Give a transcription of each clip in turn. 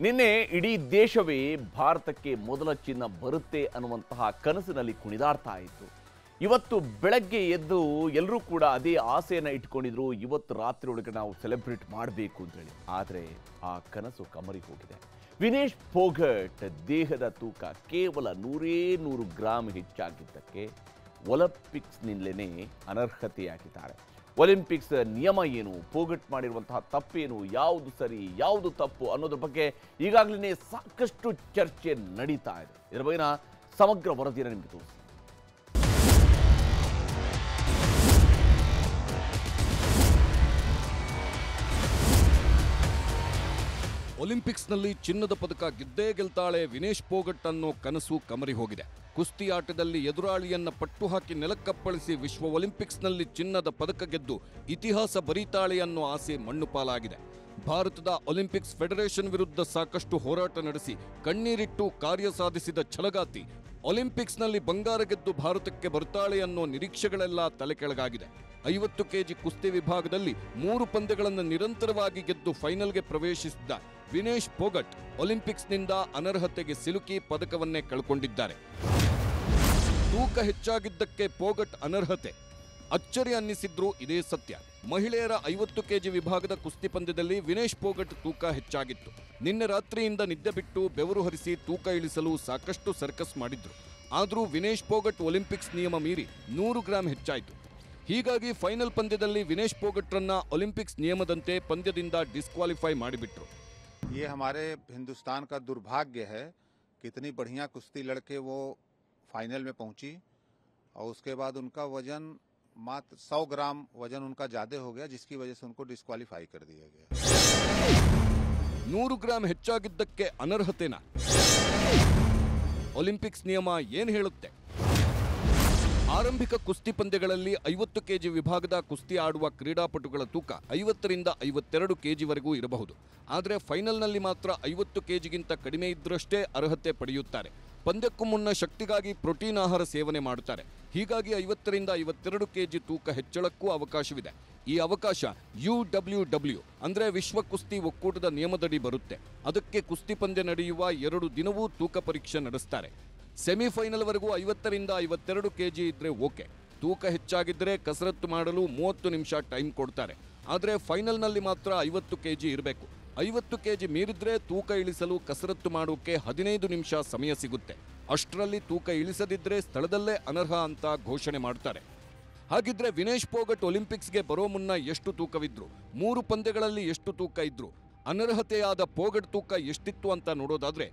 ನಿನ್ನೆ ಇಡೀ ದೇಶವೇ ಭಾರತಕ್ಕೆ ಮೊದಲ ಚಿನ್ನ ಬರುತ್ತೆ ಅನ್ನುವಂತಹ ಕನಸಿನಲ್ಲಿ ಕುಣಿದಾಡ್ತಾ ಇತ್ತು. ಇವತ್ತು ಬೆಳಗ್ಗೆ ಎದ್ದು ಎಲ್ಲರೂ ಕೂಡ ಅದೇ ಆಸೆಯನ್ನು ಇಟ್ಕೊಂಡಿದ್ರು. ಇವತ್ತು ರಾತ್ರಿ ಒಳಗೆ ನಾವು ಸೆಲೆಬ್ರೇಟ್ ಮಾಡಬೇಕು ಅಂತೇಳಿ. ಆದರೆ ಆ ಕನಸು ಕಮರಿ ಹೋಗಿದೆ. ವಿನೇಶ್ ಫೋಗಟ್ ದೇಹದ ತೂಕ ಕೇವಲ 100 ಗ್ರಾಂ ಹೆಚ್ಚಾಗಿದ್ದಕ್ಕೆ ಒಲಿಂಪಿಕ್ಸ್ನಿಂದಲೇ ಅನರ್ಹತೆಯಾಗಿದ್ದಾರೆ. ಒಲಿಂಪಿಕ್ಸ್ ನಿಯಮ ಏನು, ಫೋಗಟ್ ಮಾಡಿರುವಂತಹ ತಪ್ಪೇನು, ಯಾವುದು ಸರಿ ಯಾವುದು ತಪ್ಪು ಅನ್ನೋದ್ರ ಬಗ್ಗೆ ಈಗಾಗಲೇ ಸಾಕಷ್ಟು ಚರ್ಚೆ ನಡೀತಾ ಇದೆ. ಇದರ ಬಗೆಗಿನ ಸಮಗ್ರ ವರದಿಯನ್ನು ನಿಮಗೆ ತೋರಿಸಿ. ಒಲಿಂಪಿಕ್ಸ್ನಲ್ಲಿ ಚಿನ್ನದ ಪದಕ ಗೆದ್ದೇ ಗೆಲ್ತಾಳೆ ವಿನೇಶ್ ಫೋಗಟ್ ಅನ್ನೋ ಕನಸು ಕಮರಿ ಹೋಗಿದೆ. ಕುಸ್ತಿ ಆಟದಲ್ಲಿ ಎದುರಾಳಿಯನ್ನ ಪಟ್ಟು ಹಾಕಿ ನೆಲಕ್ಕಪ್ಪಳಿಸಿ ವಿಶ್ವ ಒಲಿಂಪಿಕ್ಸ್ನಲ್ಲಿ ಚಿನ್ನದ ಪದಕ ಗೆದ್ದು ಇತಿಹಾಸ ಬರೀತಾಳೆ ಅನ್ನೋ ಆಸೆ ಮಣ್ಣು ಪಾಲಾಗಿದೆ. ಭಾರತದ ಒಲಿಂಪಿಕ್ಸ್ ಫೆಡರೇಷನ್ ವಿರುದ್ಧ ಸಾಕಷ್ಟು ಹೋರಾಟ ನಡೆಸಿ ಕಣ್ಣೀರಿಟ್ಟು ಕಾರ್ಯ ಸಾಧಿಸಿದ ಛಲಗಾತಿ ಒಲಿಂಪಿಕ್ಸ್ನಲ್ಲಿ ಬಂಗಾರ ಗೆದ್ದು ಭಾರತಕ್ಕೆ ಬರ್ತಾಳೆ ಅನ್ನೋ ನಿರೀಕ್ಷೆಗಳೆಲ್ಲ ತಲೆಕೆಳಗಾಗಿದೆ. 50 ಕೆಜಿ ಕುಸ್ತಿ ವಿಭಾಗದಲ್ಲಿ 3 ಪಂದ್ಯಗಳನ್ನು ನಿರಂತರವಾಗಿ ಗೆದ್ದು ಫೈನಲ್ಗೆ ಪ್ರವೇಶಿಸಿದ್ದ ವಿನೇಶ್ ಫೋಗಟ್ ಒಲಿಂಪಿಕ್ಸ್ನಿಂದ ಅನರ್ಹತೆಗೆ ಸಿಲುಕಿ ಪದಕವನ್ನೇ ಕಳ್ಕೊಂಡಿದ್ದಾರೆ. ತೂಕ ಹೆಚ್ಚಾಗಿದ್ದಕ್ಕೆ ಫೋಗಟ್ ಅನರ್ಹತೆ ಅಚ್ಚರಿ ಅನ್ನಿಸಿದ್ರು ಇದೇ ಸತ್ಯ. ಮಹಿಳೆಯರ 50 ಕೆಜಿ ವಿಭಾಗದ ಕುಸ್ತಿ ಪಂದ್ಯದಲ್ಲಿ ವಿನೇಶ್ ಫೋಗಟ್ ತೂಕ ಹೆಚ್ಚಾಗಿತ್ತು. ನಿನ್ನೆ ರಾತ್ರಿಯಿಂದ ನಿದ್ದೆ ಬಿಟ್ಟು ಬೆವರು ಹರಿಸಿ ತೂಕ ಇಳಿಸಲು ಸಾಕಷ್ಟು ಸರ್ಕಸ್ ಮಾಡಿದ್ರು. ಆದರೂ ವಿನೇಶ್ ಫೋಗಟ್ ಒಲಿಂಪಿಕ್ಸ್ ನಿಯಮ ಮೀರಿ 100 ಗ್ರಾಂ ಹೆಚ್ಚಾಯಿತು. ಹೀಗಾಗಿ ಫೈನಲ್ ಪಂದ್ಯದಲ್ಲಿ ವಿನೇಶ್ ಫೋಗಟ್ರನ್ನ ಒಲಿಂಪಿಕ್ಸ್ ನಿಯಮದಂತೆ ಪಂದ್ಯದಿಂದ ಡಿಸ್ಕ್ವಾಲಿಫೈ ಮಾಡಿಬಿಟ್ರು. ये हमारे हिंदुस्तान का दुर्भाग्य है कि इतनी बढ़िया कुश्ती लड़के वो फाइनल में पहुंची और उसके बाद उनका वजन मात्र 100 ग्राम वजन उनका ज्यादा हो गया, जिसकी वजह से उनको डिस्क्वालीफाई कर दिया गया. 100 ಗ್ರಾಂ ಹೆಚ್ಚಾಗಿದ್ದಕ್ಕೆ ಅನರ್ಹತೆನಾ? ಒಲಿಂಪಿಕ್ಸ್ ನಿಯಮ ಏನು ಹೇಳುತ್ತೆ? ಆರಂಭಿಕ ಕುಸ್ತಿ ಪಂದ್ಯಗಳಲ್ಲಿ 50 ಕೆಜಿ ವಿಭಾಗದ ಕುಸ್ತಿ ಆಡುವ ಕ್ರೀಡಾಪಟುಗಳ ತೂಕ 50 ರಿಂದ 52 ಕೆಜಿವರೆಗೂ ಇರಬಹುದು. ಆದರೆ ಫೈನಲ್ನಲ್ಲಿ ಮಾತ್ರ 50 ಕೆಜಿಗಿಂತ ಕಡಿಮೆ ಇದ್ದರಷ್ಟೇ ಅರ್ಹತೆ ಪಡೆಯುತ್ತಾರೆ. ಪಂದ್ಯಕ್ಕೂ ಮುನ್ನ ಶಕ್ತಿಗಾಗಿ ಪ್ರೋಟೀನ್ ಆಹಾರ ಸೇವನೆ ಮಾಡುತ್ತಾರೆ. ಹೀಗಾಗಿ 50 ರಿಂದ 52 ಕೆಜಿ ತೂಕ ಹೆಚ್ಚಳಕ್ಕೂ ಅವಕಾಶವಿದೆ. ಈ ಅವಕಾಶ UWW ಅಂದರೆ ವಿಶ್ವ ಕುಸ್ತಿ ಒಕ್ಕೂಟದ ನಿಯಮದಡಿ ಬರುತ್ತೆ. ಅದಕ್ಕೆ ಕುಸ್ತಿ ಪಂದ್ಯ ನಡೆಯುವ 2 ದಿನವೂ ತೂಕ ಪರೀಕ್ಷೆ ನಡೆಸ್ತಾರೆ. ಸೆಮಿಫೈನಲ್ ವರೆಗೂ 50 ರಿಂದ 52 ಕೆಜಿ ಇದ್ರೆ ಓಕೆ. ತೂಕ ಹೆಚ್ಚಾಗಿದ್ದರೆ ಕಸರತ್ತು ಮಾಡಲು 30 ನಿಮಿಷ ಟೈಮ್ ಕೊಡ್ತಾರೆ. ಆದರೆ ಫೈನಲ್ನಲ್ಲಿ ಮಾತ್ರ 50 ಕೆಜಿ ಇರಬೇಕು. 50 ಕೆಜಿ ಮೀರಿದ್ರೆ ತೂಕ ಇಳಿಸಲು ಕಸರತ್ತು ಮಾಡೋಕೆ 15 ನಿಮಿಷ ಸಮಯ ಸಿಗುತ್ತೆ. ಅಷ್ಟರಲ್ಲಿ ತೂಕ ಇಳಿಸದಿದ್ರೆ ಸ್ಥಳದಲ್ಲೇ ಅನರ್ಹ ಅಂತ ಘೋಷಣೆ ಮಾಡ್ತಾರೆ. ಹಾಗಿದ್ರೆ ವಿನೇಶ್ ಫೋಗಟ್ ಒಲಿಂಪಿಕ್ಸ್ಗೆ ಬರೋ ಮುನ್ನ ಎಷ್ಟು ತೂಕವಿದ್ರು, 3 ಪಂದ್ಯಗಳಲ್ಲಿ ಎಷ್ಟು ತೂಕ ಇದ್ರು, ಅನರ್ಹತೆಯಾದ ಫೋಗಟ್ ತೂಕ ಎಷ್ಟಿತ್ತು ಅಂತ ನೋಡೋದಾದ್ರೆ,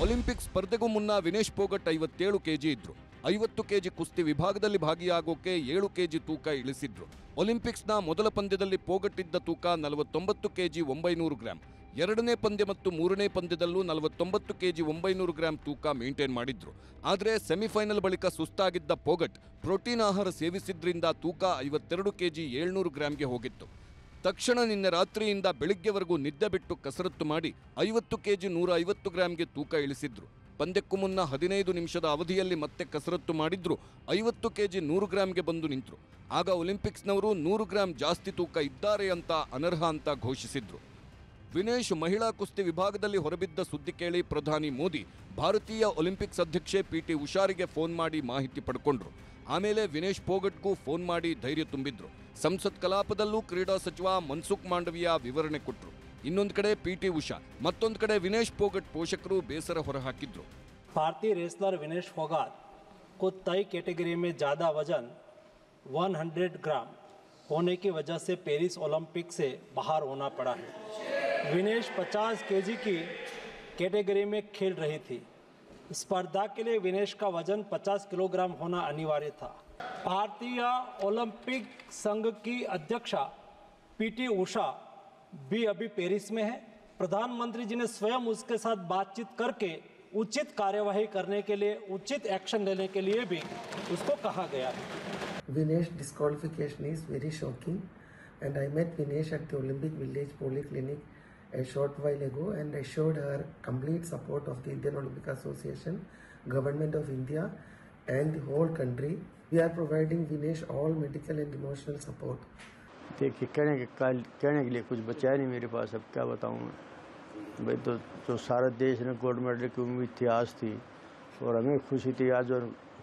ಒಲಿಂಪಿಕ್ಸ್ ಸ್ಪರ್ಧೆಗೂ ಮುನ್ನ ವಿನೇಶ್ ಫೋಗಟ್ 57 ಕೆಜಿ ಇದ್ರು. 50 ಕೆಜಿ ಕುಸ್ತಿ ವಿಭಾಗದಲ್ಲಿ ಭಾಗಿಯಾಗೋಕೆ 7 ಕೆಜಿ ತೂಕ ಇಳಿಸಿದ್ರು. ಒಲಿಂಪಿಕ್ಸ್ನ ಮೊದಲ ಪಂದ್ಯದಲ್ಲಿ ಫೋಗಟ್ ಇದ್ದ ತೂಕ 49 ಕೆಜಿ 900 ಗ್ರಾಂ. ಎರಡನೇ ಪಂದ್ಯ ಮತ್ತು ಮೂರನೇ ಪಂದ್ಯದಲ್ಲೂ 49 ಕೆಜಿ 900 ಗ್ರಾಂ ತೂಕ ಮೇಂಟೈನ್ ಮಾಡಿದ್ರು. ಆದರೆ ಸೆಮಿಫೈನಲ್ ಬಳಿಕ ಸುಸ್ತಾಗಿದ್ದ ಫೋಗಟ್ ಪ್ರೋಟೀನ್ ಆಹಾರ ಸೇವಿಸಿದ್ರಿಂದ ತೂಕ 52 ಕೆಜಿ 700 ಗ್ರಾಂಗೆ ಹೋಗಿತ್ತು. ತಕ್ಷಣ ನಿನ್ನೆ ರಾತ್ರಿಯಿಂದ ಬೆಳಿಗ್ಗೆವರೆಗೂ ನಿದ್ದೆ ಬಿಟ್ಟು ಕಸರತ್ತು ಮಾಡಿ 50 ಕೆಜಿ 150 ಗ್ರಾಂಗೆ ತೂಕ ಇಳಿಸಿದ್ರು. ಪಂದ್ಯಕ್ಕೂ ಮುನ್ನ 15 ನಿಮಿಷದ ಅವಧಿಯಲ್ಲಿ ಮತ್ತೆ ಕಸರತ್ತು ಮಾಡಿದ್ರು. 50 ಕೆಜಿ 100 ಗ್ರಾಂಗೆ ಬಂದು ನಿಂತರು. ಆಗ ಒಲಿಂಪಿಕ್ಸ್ನವರು 100 ಗ್ರಾಂ ಜಾಸ್ತಿ ತೂಕ ಇದ್ದಾರೆ ಅಂತ ಅನರ್ಹ ಅಂತ ಘೋಷಿಸಿದ್ರು. ವಿನೇಶ್ ಮಹಿಳಾ ಕುಸ್ತಿ ವಿಭಾಗದಲ್ಲಿ ಹೊರಬಿದ್ದ ಸುದ್ದಿ ಕೇಳಿ ಪ್ರಧಾನಿ ಮೋದಿ ಭಾರತೀಯ ಒಲಿಂಪಿಕ್ಸ್ ಅಧ್ಯಕ್ಷೆ PT ಉಷಾರಿಗೆ ಫೋನ್ ಮಾಡಿ ಮಾಹಿತಿ ಪಡ್ಕೊಂಡ್ರು. ಆಮೇಲೆ ವಿನೇಶ್ ಫೋಗಟ್ಗೂ ಫೋನ್ ಮಾಡಿ ಧೈರ್ಯ ತುಂಬಿದ್ರು. ಸಂಸತ್ ಕಲಾಪದಲ್ಲೂ ಕ್ರೀಡಾ ಸಚಿವ ಮನ್ಸುಖ್ ಮಾಂಡವಿಯಾ ವಿವರಣೆ ಕೊಟ್ಟರು. ಇನ್ನೊಂದು ಕಡೆ PT ಉಷಾ, ಮತ್ತೊಂದು ಕಡೆ ವಿನೇಶ್ ಫೋಗಟ್ ಪೋಷಕರು ಬೇಸರ ಹೊರಹಾಕಿದ್ರು. भारतीय रेसलर विनेश फोगाट को तय कैटेगरी में ज़्यादा वजन 100 ग्राम होने की वजह से पेरिस ओलंपिक से बाहर होना पड़ा है. विनेश 50 केजी की कैटेगरी में खेल रही थी. स्पर्धा के लिए विनेश का वजन 50 किलोग्राम होना अनिवार्य था. भारतीय ओलंपिक संघ की अध्यक्षा PT उषा भी अभी पेरिस में है. प्रधानमंत्री जी ने स्वयं उसके साथ बातचीत करके उचित कार्यवाही करने के लिए, उचित एक्शन लेने के लिए भी उसको कहा गया है. Vinesh disqualification is very shocking, and I met Vinesh at the Olympic Village Polyclinic a short while ago and assured her complete support of the Indian Olympic Association, Government of India and the whole country. We are providing Vinesh all medical and emotional support. देखिए कहने के लिए कुछ बचा नहीं मेरे पास, अब क्या बताऊँ मैं. भाई तो जो सारे देश ने गोल्ड मेडल की उम्मीद थी, आज थी, और हमें खुशी थी। आज जो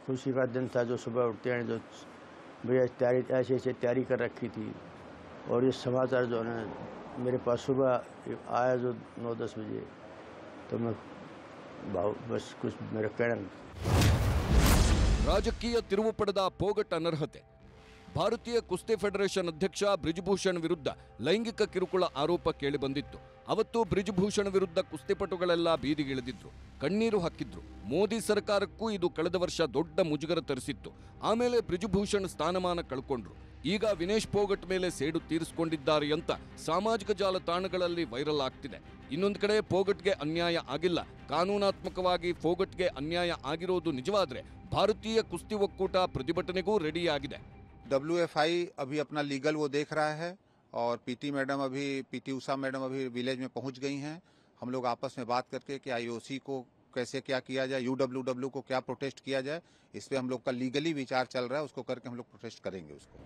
खुशी का दिन था, जो सुबह उठते हैं जो भैया तैयारी ऐसे ऐसे तैयारी कर रखी थी। और ये समाचार जो है मेरे पास सुबह आया जो 9-10 बजे, तो मैं बस कुछ मेरा कहना। ರಾಜಕೀಯ ತಿರುವು ಪಡೆದ ಪೋಗಟ್ ಅನರ್ಹತೆ. ಭಾರತೀಯ ಕುಸ್ತಿ ಫೆಡರೇಷನ್ ಅಧ್ಯಕ್ಷ ಬ್ರಿಜ್ಭೂಷಣ್ ವಿರುದ್ಧ ಲೈಂಗಿಕ ಕಿರುಕುಳ ಆರೋಪ ಕೇಳಿಬಂದಿತ್ತು. ಅವತ್ತು ಬ್ರಿಜ್ಭೂಷಣ್ ವಿರುದ್ಧ ಕುಸ್ತಿಪಟುಗಳೆಲ್ಲ ಬೀದಿಗಿಳಿದಿದ್ರು, ಕಣ್ಣೀರು ಹಾಕಿದ್ರು. ಮೋದಿ ಸರ್ಕಾರಕ್ಕೂ ಇದು ಕಳೆದ ವರ್ಷ ದೊಡ್ಡ ಮುಜುಗರ ತರಿಸಿತ್ತು. ಆಮೇಲೆ ಬ್ರಿಜ್ಭೂಷಣ್ ಸ್ಥಾನಮಾನ ಕಳ್ಕೊಂಡ್ರು. ಈಗ ವಿನೇಶ್ ಪೋಗಟ್ ಮೇಲೆ ಸೇಡು ತೀರಿಸಿಕೊಂಡಿದ್ದಾರೆ ಅಂತ ಸಾಮಾಜಿಕ ಜಾಲತಾಣಗಳಲ್ಲಿ ವೈರಲ್ ಆಗ್ತಿದೆ. ಇನ್ನೊಂದು ಕಡೆ ಪೋಗಟ್ಗೆ ಅನ್ಯಾಯ ಆಗಿಲ್ಲ, ಕಾನೂನಾತ್ಮಕವಾಗಿ ಪೋಗಟ್ಗೆ ಅನ್ಯಾಯ ಆಗಿರೋದು ನಿಜವಾದ್ರೆ ಭಾರತೀಯ ಕುಸ್ತಿ ಒಕ್ಕೂಟ ಪ್ರತಿಭಟನೆಗೂ ರೆಡಿ ಆಗಿದೆ. WFI अभी अपना लीगल वो देख रहा है और पीटी उषा मैडम अभी विलेज में पहुंच गई हैं। हम लोग आपस में बात करके कि IOC को कैसे क्या किया जाए, UWW को क्या प्रोटेस्ट किया जाए, इस पे हम लोग का लीगली विचार चल रहा है। उसको करके हम लोग प्रोटेस्ट करेंगे उसको।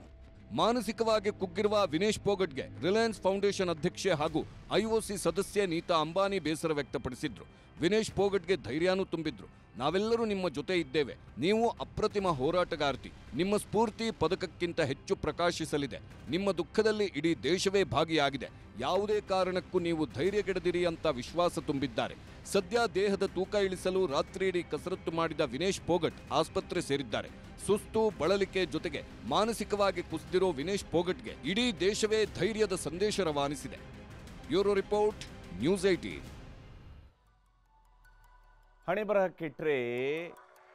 ಮಾನಸಿಕವಾಗಿ ಕುಗ್ಗಿರುವ ವಿನೇಶ್ ಪೋಗಟ್ಗೆ ರಿಲಯನ್ಸ್ ಫೌಂಡೇಶನ್ ಅಧ್ಯಕ್ಷೆ ಹಾಗೂ IOC ಸದಸ್ಯೆ ನೀತಾ ಅಂಬಾನಿ ಬೇಸರ ವ್ಯಕ್ತಪಡಿಸಿದ್ರು. ವಿನೇಶ್ ಪೋಗಟ್ಗೆ ಧೈರ್ಯನೂ ತುಂಬಿದ್ರು. ನಾವೆಲ್ಲರೂ ನಿಮ್ಮ ಜೊತೆ ಇದ್ದೇವೆ, ನೀವು ಅಪ್ರತಿಮ ಹೋರಾಟಗಾರ್ತಿ, ನಿಮ್ಮ ಸ್ಫೂರ್ತಿ ಪದಕಕ್ಕಿಂತ ಹೆಚ್ಚು ಪ್ರಕಾಶಿಸಲಿದೆ, ನಿಮ್ಮ ದುಃಖದಲ್ಲಿ ಇಡೀ ದೇಶವೇ ಭಾಗಿಯಾಗಿದೆ, ಯಾವುದೇ ಕಾರಣಕ್ಕೂ ನೀವು ಧೈರ್ಯಗೆಡದಿರಿ ಅಂತ ವಿಶ್ವಾಸ ತುಂಬಿದ್ದಾರೆ. ಸದ್ಯ ದೇಹದ ತೂಕ ಇಳಿಸಲು ರಾತ್ರಿಯಿಡೀ ಕಸರತ್ತು ಮಾಡಿದ ವಿನೇಶ್ ಪೋಗಟ್ ಆಸ್ಪತ್ರೆ ಸೇರಿದ್ದಾರೆ. ಸುಸ್ತು, ಬಳಲಿಕೆ ಜೊತೆಗೆ ಮಾನಸಿಕವಾಗಿ ಕುಸಿದಿರೋ ವಿನೇಶ್ ಪೋಗಟ್ಗೆ ಇಡೀ ದೇಶವೇ ಧೈರ್ಯದ ಸಂದೇಶ ರವಾನಿಸಿದೆ. Bureau report, news 18. ಹಣೆ ಬರಹ ಕೆಟ್ಟರೆ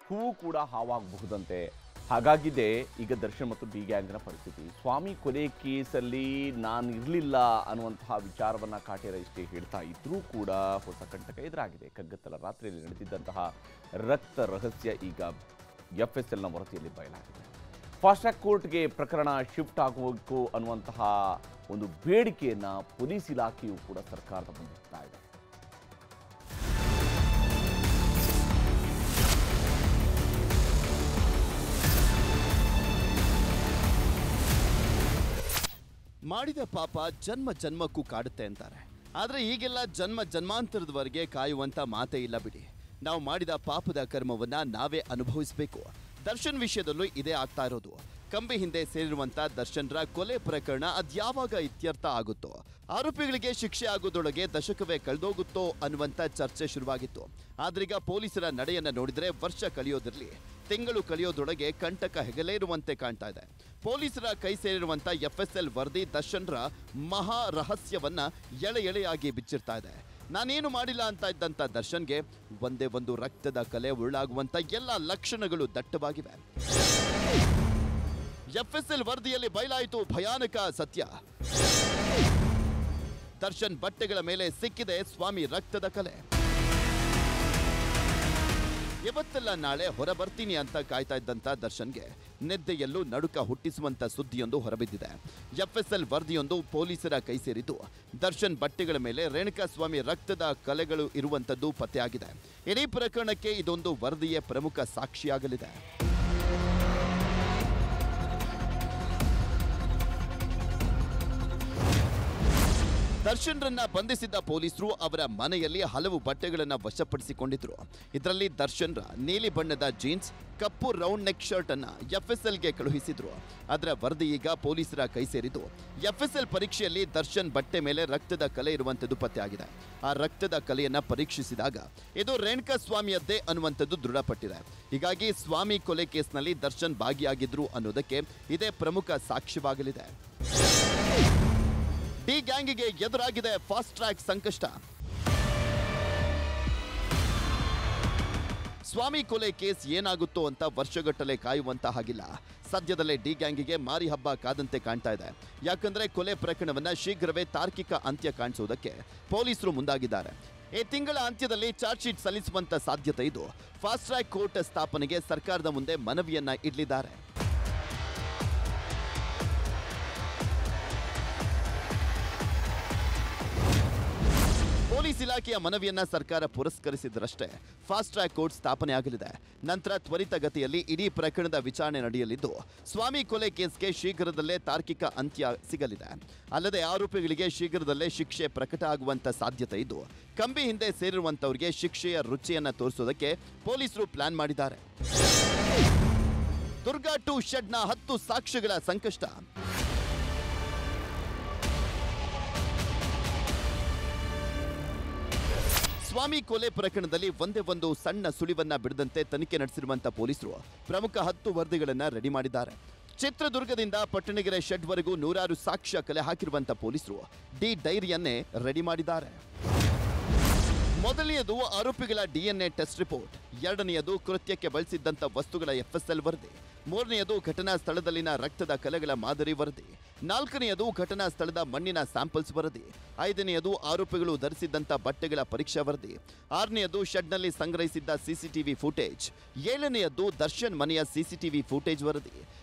ಹೂವು ಕೂಡ ಹಾವಾಗಬಹುದಂತೆ. ಹಾಗಾಗಿದೆ ಈಗ ದರ್ಶನ್ ಮತ್ತು ಡಿ ಗ್ಯಾಂಗ್ನ ಪರಿಸ್ಥಿತಿ. ಸ್ವಾಮಿ ಕೊಲೆ ಕೇಸಲ್ಲಿ ನಾನು ಇರಲಿಲ್ಲ ಅನ್ನುವಂತಹ ವಿಚಾರವನ್ನು ಕಾಟೇರ ಇಷ್ಟೇ ಹೇಳ್ತಾ ಇದ್ರೂ ಕೂಡ ಹೊಸ ಕಂಟಕ ಎದುರಾಗಿದೆ. ಕಗ್ಗತ್ತಲ ರಾತ್ರಿಯಲ್ಲಿ ನಡೆದಿದ್ದಂತಹ ರಕ್ತ ರಹಸ್ಯ ಈಗ FSLನ ವರದಿಯಲ್ಲಿ ಬಯಲಾಗಿದೆ. ಫಾಸ್ಟ್ ಟ್ರ್ಯಾಕ್ ಕೋರ್ಟ್ಗೆ ಪ್ರಕರಣ ಶಿಫ್ಟ್ ಆಗಬೇಕು ಅನ್ನುವಂತಹ ಒಂದು ಬೇಡಿಕೆಯನ್ನು ಪೊಲೀಸ್ ಇಲಾಖೆಯು ಕೂಡ ಸರ್ಕಾರದ ಮುಂದೆ ಇಡ್ತಾ ಇದೆ. ಮಾಡಿದ ಪಾಪ ಜನ್ಮ ಜನ್ಮಕ್ಕೂ ಕಾಡುತ್ತೆ ಅಂತಾರೆ. ಆದರೆ ಈಗೆಲ್ಲ ಜನ್ಮ ಜನ್ಮಾಂತರದವರೆಗೆ ಕಾಯುವಂತ ಮಾತೇ ಇಲ್ಲ ಬಿಡಿ. ನಾವು ಮಾಡಿದ ಪಾಪದ ಕರ್ಮವನ್ನ ನಾವೇ ಅನುಭವಿಸಬೇಕು. ದರ್ಶನ್ ವಿಷಯದಲ್ಲೂ ಇದೇ ಆಗ್ತಾ ಇರೋದು. ಕಂಬಿ ಹಿಂದೆ ಸೇರಿರುವಂತ ದರ್ಶನ್ರ ಕೊಲೆ ಪ್ರಕರಣ ಅದ್ಯಾವಾಗ ಇತ್ಯರ್ಥ ಆಗುತ್ತೋ, ಆರೋಪಿಗಳಿಗೆ ಶಿಕ್ಷೆ ಆಗೋದೊಳಗೆ ದಶಕವೇ ಕಳೆದೋಗುತ್ತೋ ಅನ್ನುವಂಥ ಚರ್ಚೆ ಶುರುವಾಗಿತ್ತು. ಆದ್ರೀಗ ಪೊಲೀಸರ ನಡೆಯನ್ನ ನೋಡಿದ್ರೆ ವರ್ಷ ಕಳೆಯೋದಿರಲಿ, ತಿಂಗಳು ಕಳೆಯೋದೊಳಗೆ ಕಂಟಕ ಹೆಗಲೇರುವಂತೆ ಕಾಣ್ತಾ ಇದೆ. ಪೊಲೀಸರ ಕೈ ಸೇರಿರುವಂತ FSL ವರದಿ ದರ್ಶನ್ರ ಮಹಾ ರಹಸ್ಯವನ್ನ ಎಳೆ ಎಳೆಯಾಗಿ ಬಿಚ್ಚಿರ್ತಾ ಇದೆ. ನಾನೇನು ಮಾಡಿಲ್ಲ ಅಂತ ಇದ್ದಂತ ದರ್ಶನ್ಗೆ ಒಂದೇ ಒಂದು ರಕ್ತದ ಕಲೆ ಉಳ್ಳಾಗುವಂತ ಎಲ್ಲ ಲಕ್ಷಣಗಳು ದಟ್ಟವಾಗಿವೆ. FSL ವರದಿಯಲ್ಲಿ ಬಯಲಾಯಿತು ಭಯಾನಕ ಸತ್ಯ. ದರ್ಶನ್ ಬಟ್ಟೆಗಳ ಮೇಲೆ ಸಿಕ್ಕಿದೆ ಸ್ವಾಮಿ ರಕ್ತದ ಕಲೆ. ಇವತ್ತೆಲ್ಲ ನಾಳೆ ಹೊರ ಬರ್ತೀನಿ ಅಂತ ಕಾಯ್ತಾ ಇದ್ದಂತ ದರ್ಶನ್ಗೆ ನಿದ್ದೆಯಲ್ಲೂ ನಡುಕ ಹುಟ್ಟಿಸುವಂತ ಸುದ್ದಿಯೊಂದು ಹೊರಬಿದ್ದಿದೆ. FSL ವರದಿಯೊಂದು ಪೊಲೀಸರ ಕೈ ಸೇರಿದ್ದು ದರ್ಶನ್ ಬಟ್ಟೆಗಳ ಮೇಲೆ ರೇಣುಕಾಸ್ವಾಮಿ ರಕ್ತದ ಕಲೆಗಳು ಇರುವಂತದ್ದು ಪತ್ತೆಯಾಗಿದೆ. ಇಡೀ ಪ್ರಕರಣಕ್ಕೆ ಇದೊಂದು ವರದಿಯೇ ಪ್ರಮುಖ ಸಾಕ್ಷಿಯಾಗಲಿದೆ. ದರ್ಶನ್ರನ್ನ ಬಂಧಿಸಿದ್ದ ಪೊಲೀಸರು ಅವರ ಮನೆಯಲ್ಲಿ ಹಲವು ಬಟ್ಟೆಗಳನ್ನು ವಶಪಡಿಸಿಕೊಂಡಿದ್ರು. ಇದರಲ್ಲಿ ದರ್ಶನ್ರ ನೀಲಿ ಬಣ್ಣದ ಜೀನ್ಸ್, ಕಪ್ಪು ರೌಂಡ್ ನೆಕ್ ಶರ್ಟ್ ಅನ್ನ FSLಗೆ ಕಳುಹಿಸಿದ್ರು. ಅದರ ವರದಿ ಈಗ ಪೊಲೀಸರ ಕೈ ಸೇರಿದ್ದು FSL ಪರೀಕ್ಷೆಯಲ್ಲಿ ದರ್ಶನ್ ಬಟ್ಟೆ ಮೇಲೆ ರಕ್ತದ ಕಲೆ ಇರುವಂತದ್ದು ಪತ್ತೆಯಾಗಿದೆ. ಆ ರಕ್ತದ ಕಲೆಯನ್ನ ಪರೀಕ್ಷಿಸಿದಾಗ ಇದು ರೇಣುಕಾಸ್ವಾಮಿಯದ್ದೇ ಅನ್ನುವಂಥದ್ದು ದೃಢಪಟ್ಟಿದೆ. ಹೀಗಾಗಿ ಸ್ವಾಮಿ ಕೊಲೆ ಕೇಸ್ನಲ್ಲಿ ದರ್ಶನ್ ಭಾಗಿಯಾಗಿದ್ರು ಅನ್ನೋದಕ್ಕೆ ಇದೇ ಪ್ರಮುಖ ಸಾಕ್ಷ್ಯವಾಗಲಿದೆ. ಡಿ ಗ್ಯಾಂಗಿಗೆ ಎದುರಾಗಿದೆ ಫಾಸ್ಟ್ ಟ್ರ್ಯಾಕ್ ಸಂಕಷ್ಟ. ಸ್ವಾಮಿ ಕೊಲೆ ಕೇಸ್ ಏನಾಗುತ್ತೋ ಅಂತ ವರ್ಷಗಟ್ಟಲೆ ಕಾಯುವಂತ ಹಾಗಿಲ್ಲ. ಸದ್ಯದಲ್ಲೇ ಡಿ ಗ್ಯಾಂಗಿಗೆ ಮಾರಿ ಹಬ್ಬ ಕಾದಂತೆ ಕಾಣ್ತಾ ಇದೆ. ಯಾಕಂದ್ರೆ ಕೊಲೆ ಪ್ರಕರಣವನ್ನ ಶೀಘ್ರವೇ ತಾರ್ಕಿಕ ಅಂತ್ಯ ಕಾಣಿಸುವುದಕ್ಕೆ ಪೊಲೀಸರು ಮುಂದಾಗಿದ್ದಾರೆ. ಈ ತಿಂಗಳ ಅಂತ್ಯದಲ್ಲಿ ಚಾರ್ಜ್ ಶೀಟ್ ಸಲ್ಲಿಸುವಂತ ಸಾಧ್ಯತೆ ಇದ್ದು ಫಾಸ್ಟ್ ಟ್ರ್ಯಾಕ್ ಕೋರ್ಟ್ ಸ್ಥಾಪನೆಗೆ ಸರ್ಕಾರದ ಮುಂದೆ ಮನವಿಯನ್ನ ಇಡಲಿದ್ದಾರೆ. ಪೊಲೀಸ್ ಇಲಾಖೆಯ ಮನವಿಯನ್ನ ಸರ್ಕಾರ ಪುರಸ್ಕರಿಸಿದ್ರಷ್ಟೇ ಫಾಸ್ಟ್ ಟ್ರ್ಯಾಕ್ ಕೋರ್ಟ್ ಸ್ಥಾಪನೆ ಆಗಲಿದೆ. ನಂತರ ತ್ವರಿತಗತಿಯಲ್ಲಿ ಇಡೀ ಪ್ರಕರಣದ ವಿಚಾರಣೆ ನಡೆಯಲಿದ್ದು ಸ್ವಾಮಿ ಕೊಲೆ ಕೇಸ್ಗೆ ಶೀಘ್ರದಲ್ಲೇ ತಾರ್ಕಿಕ ಅಂತ್ಯ ಸಿಗಲಿದೆ. ಅಲ್ಲದೆ ಆರೋಪಿಗಳಿಗೆ ಶೀಘ್ರದಲ್ಲೇ ಶಿಕ್ಷೆ ಪ್ರಕಟ ಆಗುವಂತ ಸಾಧ್ಯತೆ ಇದ್ದು ಕಂಬಿ ಹಿಂದೆ ಸೇರಿರುವಂತವರಿಗೆ ಶಿಕ್ಷೆಯ ರುಚಿಯನ್ನ ತೋರಿಸೋದಕ್ಕೆ ಪೊಲೀಸರು ಪ್ಲಾನ್ ಮಾಡಿದ್ದಾರೆ. ದುರ್ಗಾ 2 ಶೆಡ್ನ 10 ಸಾಕ್ಷ್ಯಗಳ ಸಂಕಷ್ಟ. ಸ್ವಾಮಿ ಕೊಲೆ ಪ್ರಕರಣದಲ್ಲಿ ಒಂದೇ ಒಂದು ಸಣ್ಣ ಸುಳಿವನ್ನ ಬಿಡದಂತೆ ತನಿಖೆ ನಡೆಸಿರುವಂತ ಪೊಲೀಸರು ಪ್ರಮುಖ 10 ವರದಿಗಳನ್ನ ರೆಡಿ ಮಾಡಿದ್ದಾರೆ. ಚಿತ್ರದುರ್ಗದಿಂದ ಪಟ್ಟಣಗೆರೆ ಶೆಡ್ವರೆಗೂ 100 ಸಾಕ್ಷ್ಯ ಕಲೆ ಹಾಕಿರುವಂತ ಪೊಲೀಸರು ಡಿ ಡೈರಿಯನ್ನೇ ರೆಡಿ ಮಾಡಿದ್ದಾರೆ. ಮೊದಲನೆಯದು ಆರೋಪಿಗಳ DNA ಟೆಸ್ಟ್ ರಿಪೋರ್ಟ್, ಎರಡನೆಯದು ಕೃತ್ಯಕ್ಕೆ ಬಳಸಿದ್ದಂಥ ವಸ್ತುಗಳ FSL ವರದಿ, ಮೂರನೆಯದು ಘಟನಾ ಸ್ಥಳದಲ್ಲಿನ ರಕ್ತದ ಕಲೆಗಳ ಮಾದರಿ ವರದಿ, ನಾಲ್ಕನೆಯದು ಘಟನಾ ಸ್ಥಳದ ಮಣ್ಣಿನ ಸ್ಯಾಂಪಲ್ಸ್ ವರದಿ, ಐದನೆಯದು ಆರೋಪಿಗಳು ಧರಿಸಿದ್ದಂಥ ಬಟ್ಟೆಗಳ ಪರೀಕ್ಷಾ ವರದಿ, ಆರನೆಯದು ಶೆಡ್ನಲ್ಲಿ ಸಂಗ್ರಹಿಸಿದ್ದ CCTV ಫುಟೇಜ್, ಏಳನೆಯದು ದರ್ಶನ್ ಮನೆಯ CCTV ಫುಟೇಜ್ ವರದಿ,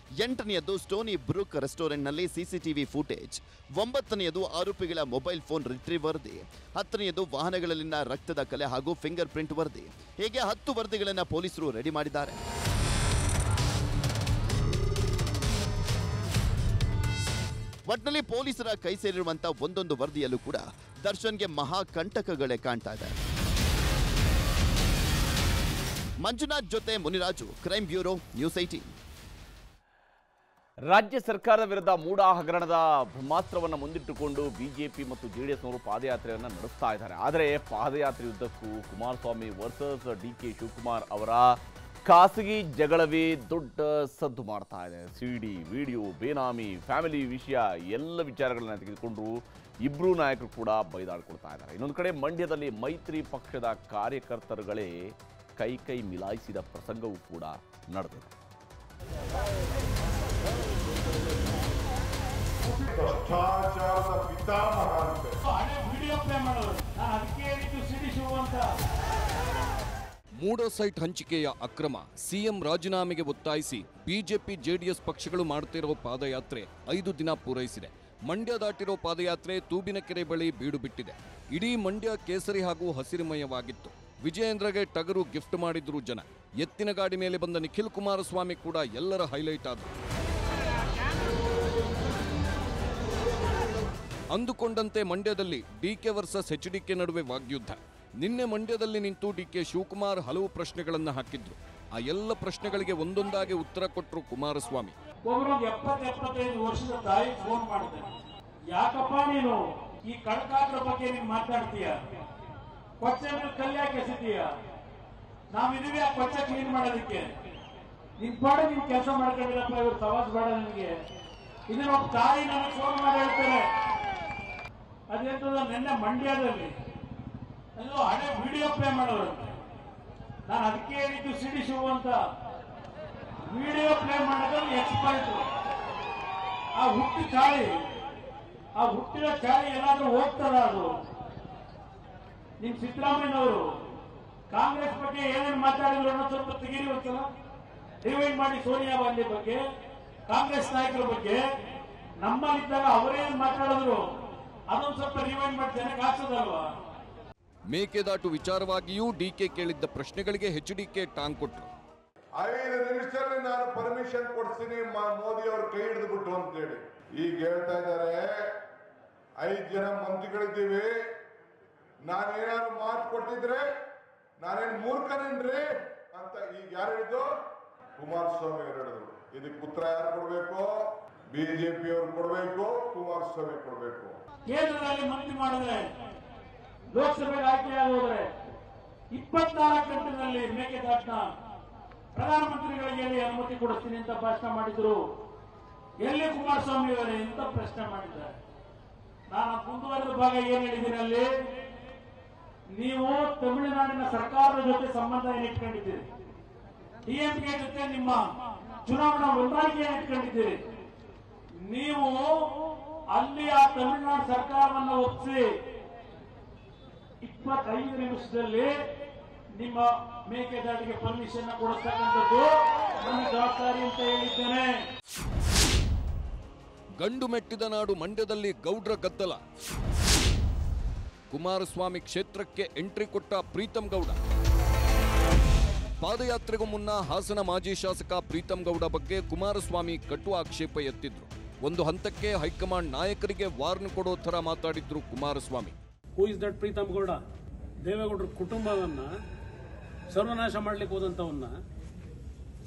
ಎಂಟನೆಯದು ಸ್ಟೋನಿ ಬ್ರೂಕ್ ರೆಸ್ಟೋರೆಂಟ್ನಲ್ಲಿ CCTV ಫುಟೇಜ್, ಒಂಬತ್ತನೆಯದು ಆರೋಪಿಗಳ ಮೊಬೈಲ್ ಫೋನ್ ರಿಟ್ರೀವ್ ವರದಿ, ಹತ್ತನೆಯದು ವಾಹನಗಳಲ್ಲಿನ ರಕ್ತದ ಕಲೆ ಹಾಗೂ ಫಿಂಗರ್ ಪ್ರಿಂಟ್ ವರದಿ. ಹೀಗೆ 10 ವರದಿಗಳನ್ನು ಪೊಲೀಸರು ರೆಡಿ ಮಾಡಿದ್ದಾರೆ. ಒಟ್ನಲ್ಲಿ ಪೊಲೀಸರ ಕೈ ಸೇರಿರುವಂತ ಒಂದೊಂದು ವರದಿಯಲ್ಲೂ ಕೂಡ ದರ್ಶನ್ಗೆ ಮಹಾ ಕಂಟಕಗಳೇ ಕಾಣ್ತಾ ಇದೆ. ಮಂಜುನಾಥ್ ಜೊತೆ ಮುನಿರಾಜು, ಕ್ರೈಮ್ ಬ್ಯೂರೋ, ನ್ಯೂಸ್ 18. ರಾಜ್ಯ ಸರ್ಕಾರದ ವಿರುದ್ಧ ಮೂಡಾ ಹಗರಣದ ಬ್ರಹ್ಮಾಸ್ತ್ರವನ್ನು ಮುಂದಿಟ್ಟುಕೊಂಡು ಬಿಜೆಪಿ ಮತ್ತು ಜೆಡಿಎಸ್ನವರು ಪಾದಯಾತ್ರೆಯನ್ನು ನಡೆಸ್ತಾ ಇದ್ದಾರೆ. ಆದರೆ ಪಾದಯಾತ್ರೆಯುದ್ದಕ್ಕೂ ಕುಮಾರಸ್ವಾಮಿ ವರ್ಸಸ್ DK ಶಿವಕುಮಾರ್ ಅವರ ಖಾಸಗಿ ಜಗಳವೇ ದೊಡ್ಡ ಸದ್ದು ಮಾಡ್ತಾ ಇದೆ. CD, ವಿಡಿಯೋ, ಬೇನಾಮಿ, ಫ್ಯಾಮಿಲಿ ವಿಷಯ ಎಲ್ಲ ವಿಚಾರಗಳನ್ನು ತೆಗೆದುಕೊಂಡ್ರು ಇಬ್ಬರೂ ನಾಯಕರು ಕೂಡ ಬೈದಾಡ್ಕೊಳ್ತಾ ಇದ್ದಾರೆ. ಇನ್ನೊಂದು ಕಡೆ ಮಂಡ್ಯದಲ್ಲಿ ಮೈತ್ರಿ ಪಕ್ಷದ ಕಾರ್ಯಕರ್ತರುಗಳೇ ಕೈ ಮಿಲಾಯಿಸಿದ ಪ್ರಸಂಗವೂ ಕೂಡ ನಡೆದಿದೆ. ಮೂಡಾ ಸೈಟ್ ಹಂಚಿಕೆಯ ಅಕ್ರಮ, ಸಿಎಂ ರಾಜೀನಾಮೆಗೆ ಒತ್ತಾಯಿಸಿ ಬಿಜೆಪಿ ಜೆಡಿಎಸ್ ಪಕ್ಷಗಳು ಮಾಡುತ್ತಿರುವ ಪಾದಯಾತ್ರೆ 5 ದಿನ ಪೂರೈಸಿದೆ. ಮಂಡ್ಯ ದಾಟಿರೋ ಪಾದಯಾತ್ರೆ ತೂಬಿನಕೆರೆ ಬಳಿ ಬೀಡು ಬಿಟ್ಟಿದೆ. ಇಡೀ ಮಂಡ್ಯ ಕೇಸರಿ ಹಾಗೂ ಹಸಿರುಮಯವಾಗಿತ್ತು. ವಿಜಯೇಂದ್ರಗೆ ಟಗರು ಗಿಫ್ಟ್ ಮಾಡಿದ್ರು ಜನ. ಎತ್ತಿನ ಗಾಡಿ ಮೇಲೆ ಬಂದ ನಿಖಿಲ್ ಕುಮಾರಸ್ವಾಮಿ ಕೂಡ ಎಲ್ಲರ ಹೈಲೈಟ್ ಆದರು. ಅಂದುಕೊಂಡಂತೆ ಮಂಡ್ಯದಲ್ಲಿ DK ವರ್ಸಸ್ HDK ನಡುವೆ ವಾಗ್ಯುದ್ಧ. ನಿನ್ನೆ ಮಂಡ್ಯದಲ್ಲಿ ನಿಂತು DK ಶಿವಕುಮಾರ್ ಹಲವು ಪ್ರಶ್ನೆಗಳನ್ನು ಹಾಕಿದ್ರು. ಆ ಎಲ್ಲ ಪ್ರಶ್ನೆಗಳಿಗೆ ಒಂದೊಂದಾಗಿ ಉತ್ತರ ಕೊಟ್ಟರು ಕುಮಾರಸ್ವಾಮಿ. ಒಬ್ಬರು 70-75 ವರ್ಷದ ತಾಯಿ ಫೋನ್ ಮಾಡಿದ್ದಾರೆ. ಯಾಕಪ್ಪ ನೀನು ಈ ಕಳಕಾದ್ರ ಬಗ್ಗೆ ನೀನು ಮಾತಾಡ್ತೀಯ? ಕೊಚ್ಚೆ ಮೇಲೆ ಕಲ್ಯಾಕೆ ಎಸಿದೀಯ? ನಾವಿದೀವಿ ಆ ಕೊಚ್ಚೆ ಕ್ಲೀನ್ ಮಾಡೋದಕ್ಕೆ. ನಿನ್ ಪಾಡ ನೀನ್ ಕೆಲಸ ಮಾಡ್ಕೊಂಡಿರಪ್ಪ, ಇವ್ರು ಸವಾಸ್ ಬೇಡ ನಿನ್ಗೆ. ಇದನ್ನ ಒಬ್ಬ ತಾಯಿ ನನಗೆ ಫೋನ್ ಮಾಡಿ ಹೇಳ್ತಾರೆ. ಅದೇಂತದ ನಿನ್ನೆ ಮಂಡ್ಯದಲ್ಲಿ ಅದು ಹಳೆ ವಿಡಿಯೋ ಪ್ಲೇ ಮಾಡೋರು. ನಾನು ಅದಕ್ಕೆ ಹೇಳಿದ್ದು CD ಶಿವ ಅಂತ. ವಿಡಿಯೋ ಪ್ಲೇ ಮಾಡೋದ್ರಲ್ಲಿ ಎಕ್ಸ್ಪರ್ಟ್. ಆ ಹುಟ್ಟಿ ಚಾಳಿ, ಆ ಹುಟ್ಟಿದ ಚಾಳಿ ಏನಾದ್ರೂ ಹೋಗ್ತದ? ಅದು ನಿಮ್ ಸಿದ್ದರಾಮಯ್ಯನವರು ಕಾಂಗ್ರೆಸ್ ಬಗ್ಗೆ ಏನೇನು ಮಾತಾಡಿದ್ರು ಅನ್ನೋ ಸ್ವಲ್ಪ ತೆಗೀರಿ ಒಂದ್ಸಲ. ರಿವೈಂಡ್ ಮಾಡಿ ಸೋನಿಯಾ ಗಾಂಧಿ ಬಗ್ಗೆ, ಕಾಂಗ್ರೆಸ್ ನಾಯಕರ ಬಗ್ಗೆ ನಮ್ಮಲ್ಲಿದ್ದಾಗ ಅವರೇನು ಮಾತಾಡಿದ್ರು ಅದೊಂದು ಸ್ವಲ್ಪ ರಿವೈಂಡ್ ಮಾಡಿ ಜನಕ್ಕೆ ಹಾಕ್ಸೋದಲ್ವಾ? ಮೇಕೆದಾಟು ವಿಚಾರವಾಗಿಯೂ DK ಕೇಳಿದ್ದ ಪ್ರಶ್ನೆಗಳಿಗೆ HDK ಟಾಂಗ್ ಕೊಟ್ಟರು. 5 ನಿಮಿಷದಲ್ಲಿ ನಾನು ಪರ್ಮಿಷನ್ ಕೊಡ್ತೀನಿ ಮೋದಿ ಅವರು ಕೈ ಹಿಡಿದು ಬಿಟ್ಟು ಅಂತೇಳಿ. ಈಗ ಹೇಳ್ತಾ ಇದ್ದಾರೆ 5 ಜನ ಮಂತ್ರಿಗಳಿದ್ದೀವಿ, ನಾನೇನಾದ್ರು ಮಾತು ಕೊಟ್ಟಿದ್ರೆ ನಾನೇನು ಮೂರ್ಖನೇನ್ರಿ ಅಂತ ಈಗ ಯಾರು ಹೇಳಿದ್ದು? ಕುಮಾರಸ್ವಾಮಿ ಅವರು ಹೇಳಿದ್ರು. ಇದಕ್ಕೆ ಉತ್ತರ ಯಾರು ಕೊಡ್ಬೇಕು? ಬಿಜೆಪಿ ಅವರು ಕೊಡ್ಬೇಕು, ಕುಮಾರಸ್ವಾಮಿ ಕೊಡ್ಬೇಕು. ಕೇಂದ್ರದಲ್ಲಿ ಮಂತ್ರಿ ಮಾಡಿದ್ರೆ, ಲೋಕಸಭೆಗೆ ಆಯ್ಕೆಯಾಗೋದ್ರೆ 24 ಗಂಟೆಗಳಲ್ಲಿ ಮೇಕೆದಾಟನ ಪ್ರಧಾನಮಂತ್ರಿಗಳಿಗೆ ಅನುಮತಿ ಕೊಡಿಸ್ತೀನಿ ಅಂತ ಭಾಷಣ ಮಾಡಿದ್ರು. ಎಲ್ಲಿ ಕುಮಾರಸ್ವಾಮಿ ಅವರೇ ಎಂತ ಪ್ರಶ್ನೆ ಮಾಡಿದ್ದಾರೆ? ನಾನು ಮುಂದುವರೆದ ಭಾಗ ಏನ್ ಹೇಳಿದ್ದೀನಿ ಅಲ್ಲಿ, ನೀವು ತಮಿಳುನಾಡಿನ ಸರ್ಕಾರದ ಜೊತೆ ಸಂಬಂಧ ಇಟ್ಕೊಂಡಿದ್ದೀರಿ, DMK ಜೊತೆ ನಿಮ್ಮ ಚುನಾವಣಾ ಹೊಂದಾಣಿಕೆಯನ್ನು ಇಟ್ಕೊಂಡಿದ್ದೀರಿ. ನೀವು ಅಲ್ಲಿ ಆ ತಮಿಳುನಾಡು ಸರ್ಕಾರವನ್ನು ಒಪ್ಪಿಸಿ 25 ನಿಮಿಷದಲ್ಲಿ ನಿಮ್ಮ ಮೇಕೆದಾಟಿಗೆ ಪರ್ಮಿಷನ್ ಕೊಡಿಸ್ತಕ್ಕಂಥದ್ದು ನನ್ನ ಜವಾಬ್ದಾರಿ ಅಂತ ಹೇಳಿದ್ದೇನೆ. ಗಂಡು ಮೆಟ್ಟಿದ ನಾಡು ಮಂಡ್ಯದಲ್ಲಿ ಗೌಡ್ರ ಗದ್ದಲ. ಕುಮಾರಸ್ವಾಮಿ ಕ್ಷೇತ್ರಕ್ಕೆ ಎಂಟ್ರಿ ಕೊಟ್ಟ ಪ್ರೀತಂ ಗೌಡ. ಪಾದಯಾತ್ರೆಗೂ ಮುನ್ನ ಹಾಸನ ಮಾಜಿ ಶಾಸಕ ಪ್ರೀತಂ ಗೌಡ ಬಗ್ಗೆ ಕುಮಾರಸ್ವಾಮಿ ಕಟು ಆಕ್ಷೇಪ ಎತ್ತಿದ್ರು. ಒಂದು ಹಂತಕ್ಕೆ ಹೈಕಮಾಂಡ್ ನಾಯಕರಿಗೆ ವಾರ್ನ್ ಕೊಡೋ ಥರ ಮಾತಾಡಿದ್ರು Kumaraswamy. Who is that Preetham Gowda? ದೇವೇಗೌಡರ ಕುಟುಂಬವನ್ನ ಸರ್ವನಾಶ ಮಾಡ್ಲಿಕ್ಕೆ ಹೋದಂಥವನ್ನ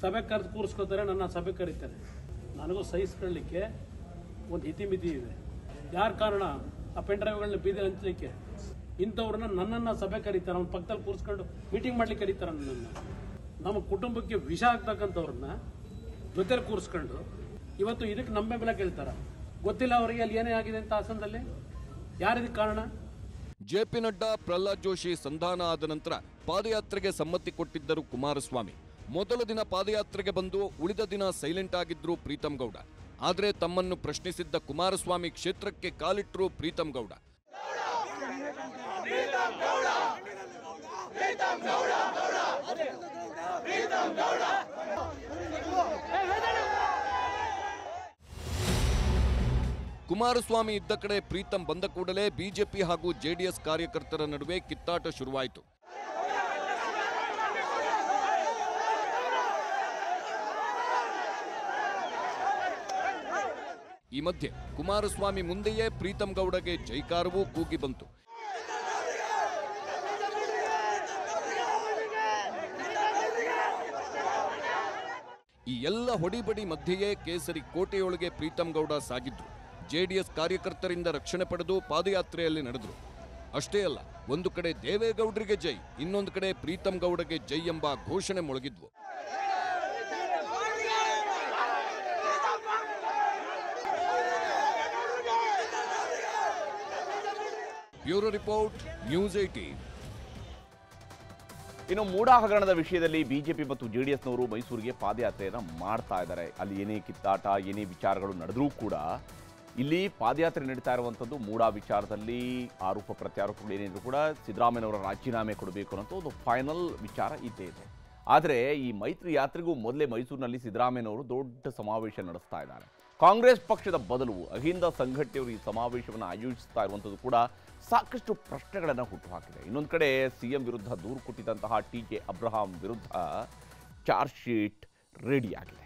ಸಭೆ ಕರೆದು ಕೂರಿಸ್ಕೋತಾರೆ, ನನ್ನ ಸಭೆ ಕರೀತಾರೆ. ನನಗೂ ಸಹಿಸ್ಕೊಳ್ಳಿಕ್ಕೆ ಒಂದು ಇತಿಮಿತಿ ಇದೆ. ಯಾರ ಕಾರಣ ಆ ಪೆನ್ ಡ್ರೈವ್ಗಳನ್ನ ಬೀದಿ ಹಂಚಲಿಕ್ಕೆ? ಇಂಥವ್ರನ್ನ ನನ್ನನ್ನು ಸಭೆ ಕರೀತಾರೆ, ಅವ್ನ ಪಕ್ಕದಲ್ಲಿ ಕೂರಿಸ್ಕೊಂಡು ಮೀಟಿಂಗ್ ಮಾಡ್ಲಿಕ್ಕೆ ಕರೀತಾರೆ. ನನ್ನನ್ನು ನಮ್ಮ ಕುಟುಂಬಕ್ಕೆ ವಿಷ ಆಗ್ತಕ್ಕಂಥವ್ರನ್ನ ಜೊತೆಲಿ ಕೂರಿಸ್ಕೊಂಡು ಇವತ್ತು ಇದಕ್ಕೆ ನಮ್ಮ ಬೆಲೆ ಕೇಳ್ತಾರ. ಗೊತ್ತಿಲ್ಲ ಅವರಿಗೆ ಅಲ್ಲಿ ಏನೇ ಆಗಿದೆ ಅಂತ ಹಾಸನದಲ್ಲಿ. ಯಾರಿದಕ್ಕೆ ಕಾರಣ? ಜೆಪಿ ನಡ್ಡಾ, ಪ್ರಹ್ಲಾದ್ ಜೋಶಿ ಸಂಧಾನ ಆದ ನಂತರ ಪಾದಯಾತ್ರೆಗೆ ಸಮ್ಮತಿ ಕೊಟ್ಟಿದ್ದರು ಕುಮಾರಸ್ವಾಮಿ. ಮೊದಲ ದಿನ ಪಾದಯಾತ್ರೆಗೆ ಬಂದು ಉಳಿದ ದಿನ ಸೈಲೆಂಟ್ ಆಗಿದ್ರು ಪ್ರೀತಂ ಗೌಡ. ಆದರೆ ತಮ್ಮನ್ನು ಪ್ರಶ್ನಿಸಿದ್ದ ಕುಮಾರಸ್ವಾಮಿ ಕ್ಷೇತ್ರಕ್ಕೆ ಕಾಲಿಟ್ಟರು ಪ್ರೀತಂ ಗೌಡ. ಕುಮಾರಸ್ವಾಮಿ ಇದ್ದ ಕಡೆ ಪ್ರೀತಂ ಬಂದ ಕೂಡಲೇ ಬಿಜೆಪಿ ಹಾಗೂ ಜೆಡಿಎಸ್ ಕಾರ್ಯಕರ್ತರ ನಡುವೆ ಕಿತ್ತಾಟ ಶುರುವಾಯಿತು. ಈ ಮಧ್ಯೆ ಕುಮಾರಸ್ವಾಮಿ ಮುಂದೆಯೇ ಪ್ರೀತಂ ಗೌಡಗೆ ಜೈಕಾರವೂ ಕೂಗಿ ಬಂತು. ಈ ಎಲ್ಲ ಹೊಡಿಬಡಿ ಮಧ್ಯೆಯೇ ಕೇಸರಿ ಕೋಟೆಯೊಳಗೆ ಪ್ರೀತಂ ಗೌಡ ಸಾಗಿದ್ರು. ಜೆಡಿಎಸ್ ಕಾರ್ಯಕರ್ತರಿಂದ ರಕ್ಷಣೆ ಪಡೆದು ಪಾದಯಾತ್ರೆಯಲ್ಲಿ ನಡೆದ್ರು. ಅಷ್ಟೇ ಅಲ್ಲ, ಒಂದು ಕಡೆ ದೇವೇಗೌಡರಿಗೆ ಜೈ, ಇನ್ನೊಂದು ಕಡೆ ಪ್ರೀತಂ ಗೌಡಗೆ ಜೈ ಎಂಬ ಘೋಷಣೆ ಮೊಳಗಿದ್ವು. Bureau report, news 18. ಇನ್ನು ಮೂಡಾ ಹಗರಣದ ವಿಷಯದಲ್ಲಿ ಬಿಜೆಪಿ ಮತ್ತು ಜೆಡಿಎಸ್ನವರು ಮೈಸೂರಿಗೆ ಪಾದಯಾತ್ರೆಯನ್ನು ಮಾಡ್ತಾ ಇದ್ದಾರೆ. ಅಲ್ಲಿ ಏನೇ ಕಿತ್ತಾಟ, ಏನೇ ವಿಚಾರಗಳು ನಡೆದರೂ ಕೂಡ ಇಲ್ಲಿ ಪಾದಯಾತ್ರೆ ನಡೀತಾ ಇರುವಂಥದ್ದು ಮೂಡಾ ವಿಚಾರದಲ್ಲಿ ಆರೋಪ ಪ್ರತ್ಯಾರೋಪಗಳು ಏನೇನು ಕೂಡ ಸಿದ್ದರಾಮಯ್ಯನವರ ರಾಜೀನಾಮೆ ಕೊಡಬೇಕು ಅನ್ನೋ ಒಂದು ಫೈನಲ್ ವಿಚಾರ ಇದ್ದೇ ಇದೆ. ಆದರೆ ಈ ಮೈತ್ರಿ ಯಾತ್ರೆಗೂ ಮೊದಲೇ ಮೈಸೂರಿನಲ್ಲಿ ಸಿದ್ದರಾಮಯ್ಯನವರು ದೊಡ್ಡ ಸಮಾವೇಶ ನಡೆಸ್ತಾ ಇದ್ದಾರೆ. ಕಾಂಗ್ರೆಸ್ ಪಕ್ಷದ ಬದಲು ಅಹಿಂದ ಸಂಘಟನೆಯವರು ಈ ಸಮಾವೇಶವನ್ನು ಆಯೋಜಿಸ್ತಾ ಇರುವಂಥದ್ದು ಕೂಡ ಸಾಕಷ್ಟು ಪ್ರಶ್ನೆಗಳನ್ನು ಹುಟ್ಟುಹಾಕಿದೆ. ಇನ್ನೊಂದು ಕಡೆ ಸಿಎಂ ವಿರುದ್ಧ ದೂರು ಕೊಟ್ಟಿದ್ದಂತಹ ಟಿ.ಜೆ. ಅಬ್ರಹಾಂ ವಿರುದ್ಧ ಚಾರ್ಜ್ ಶೀಟ್ ರೆಡಿಯಾಗಿದೆ.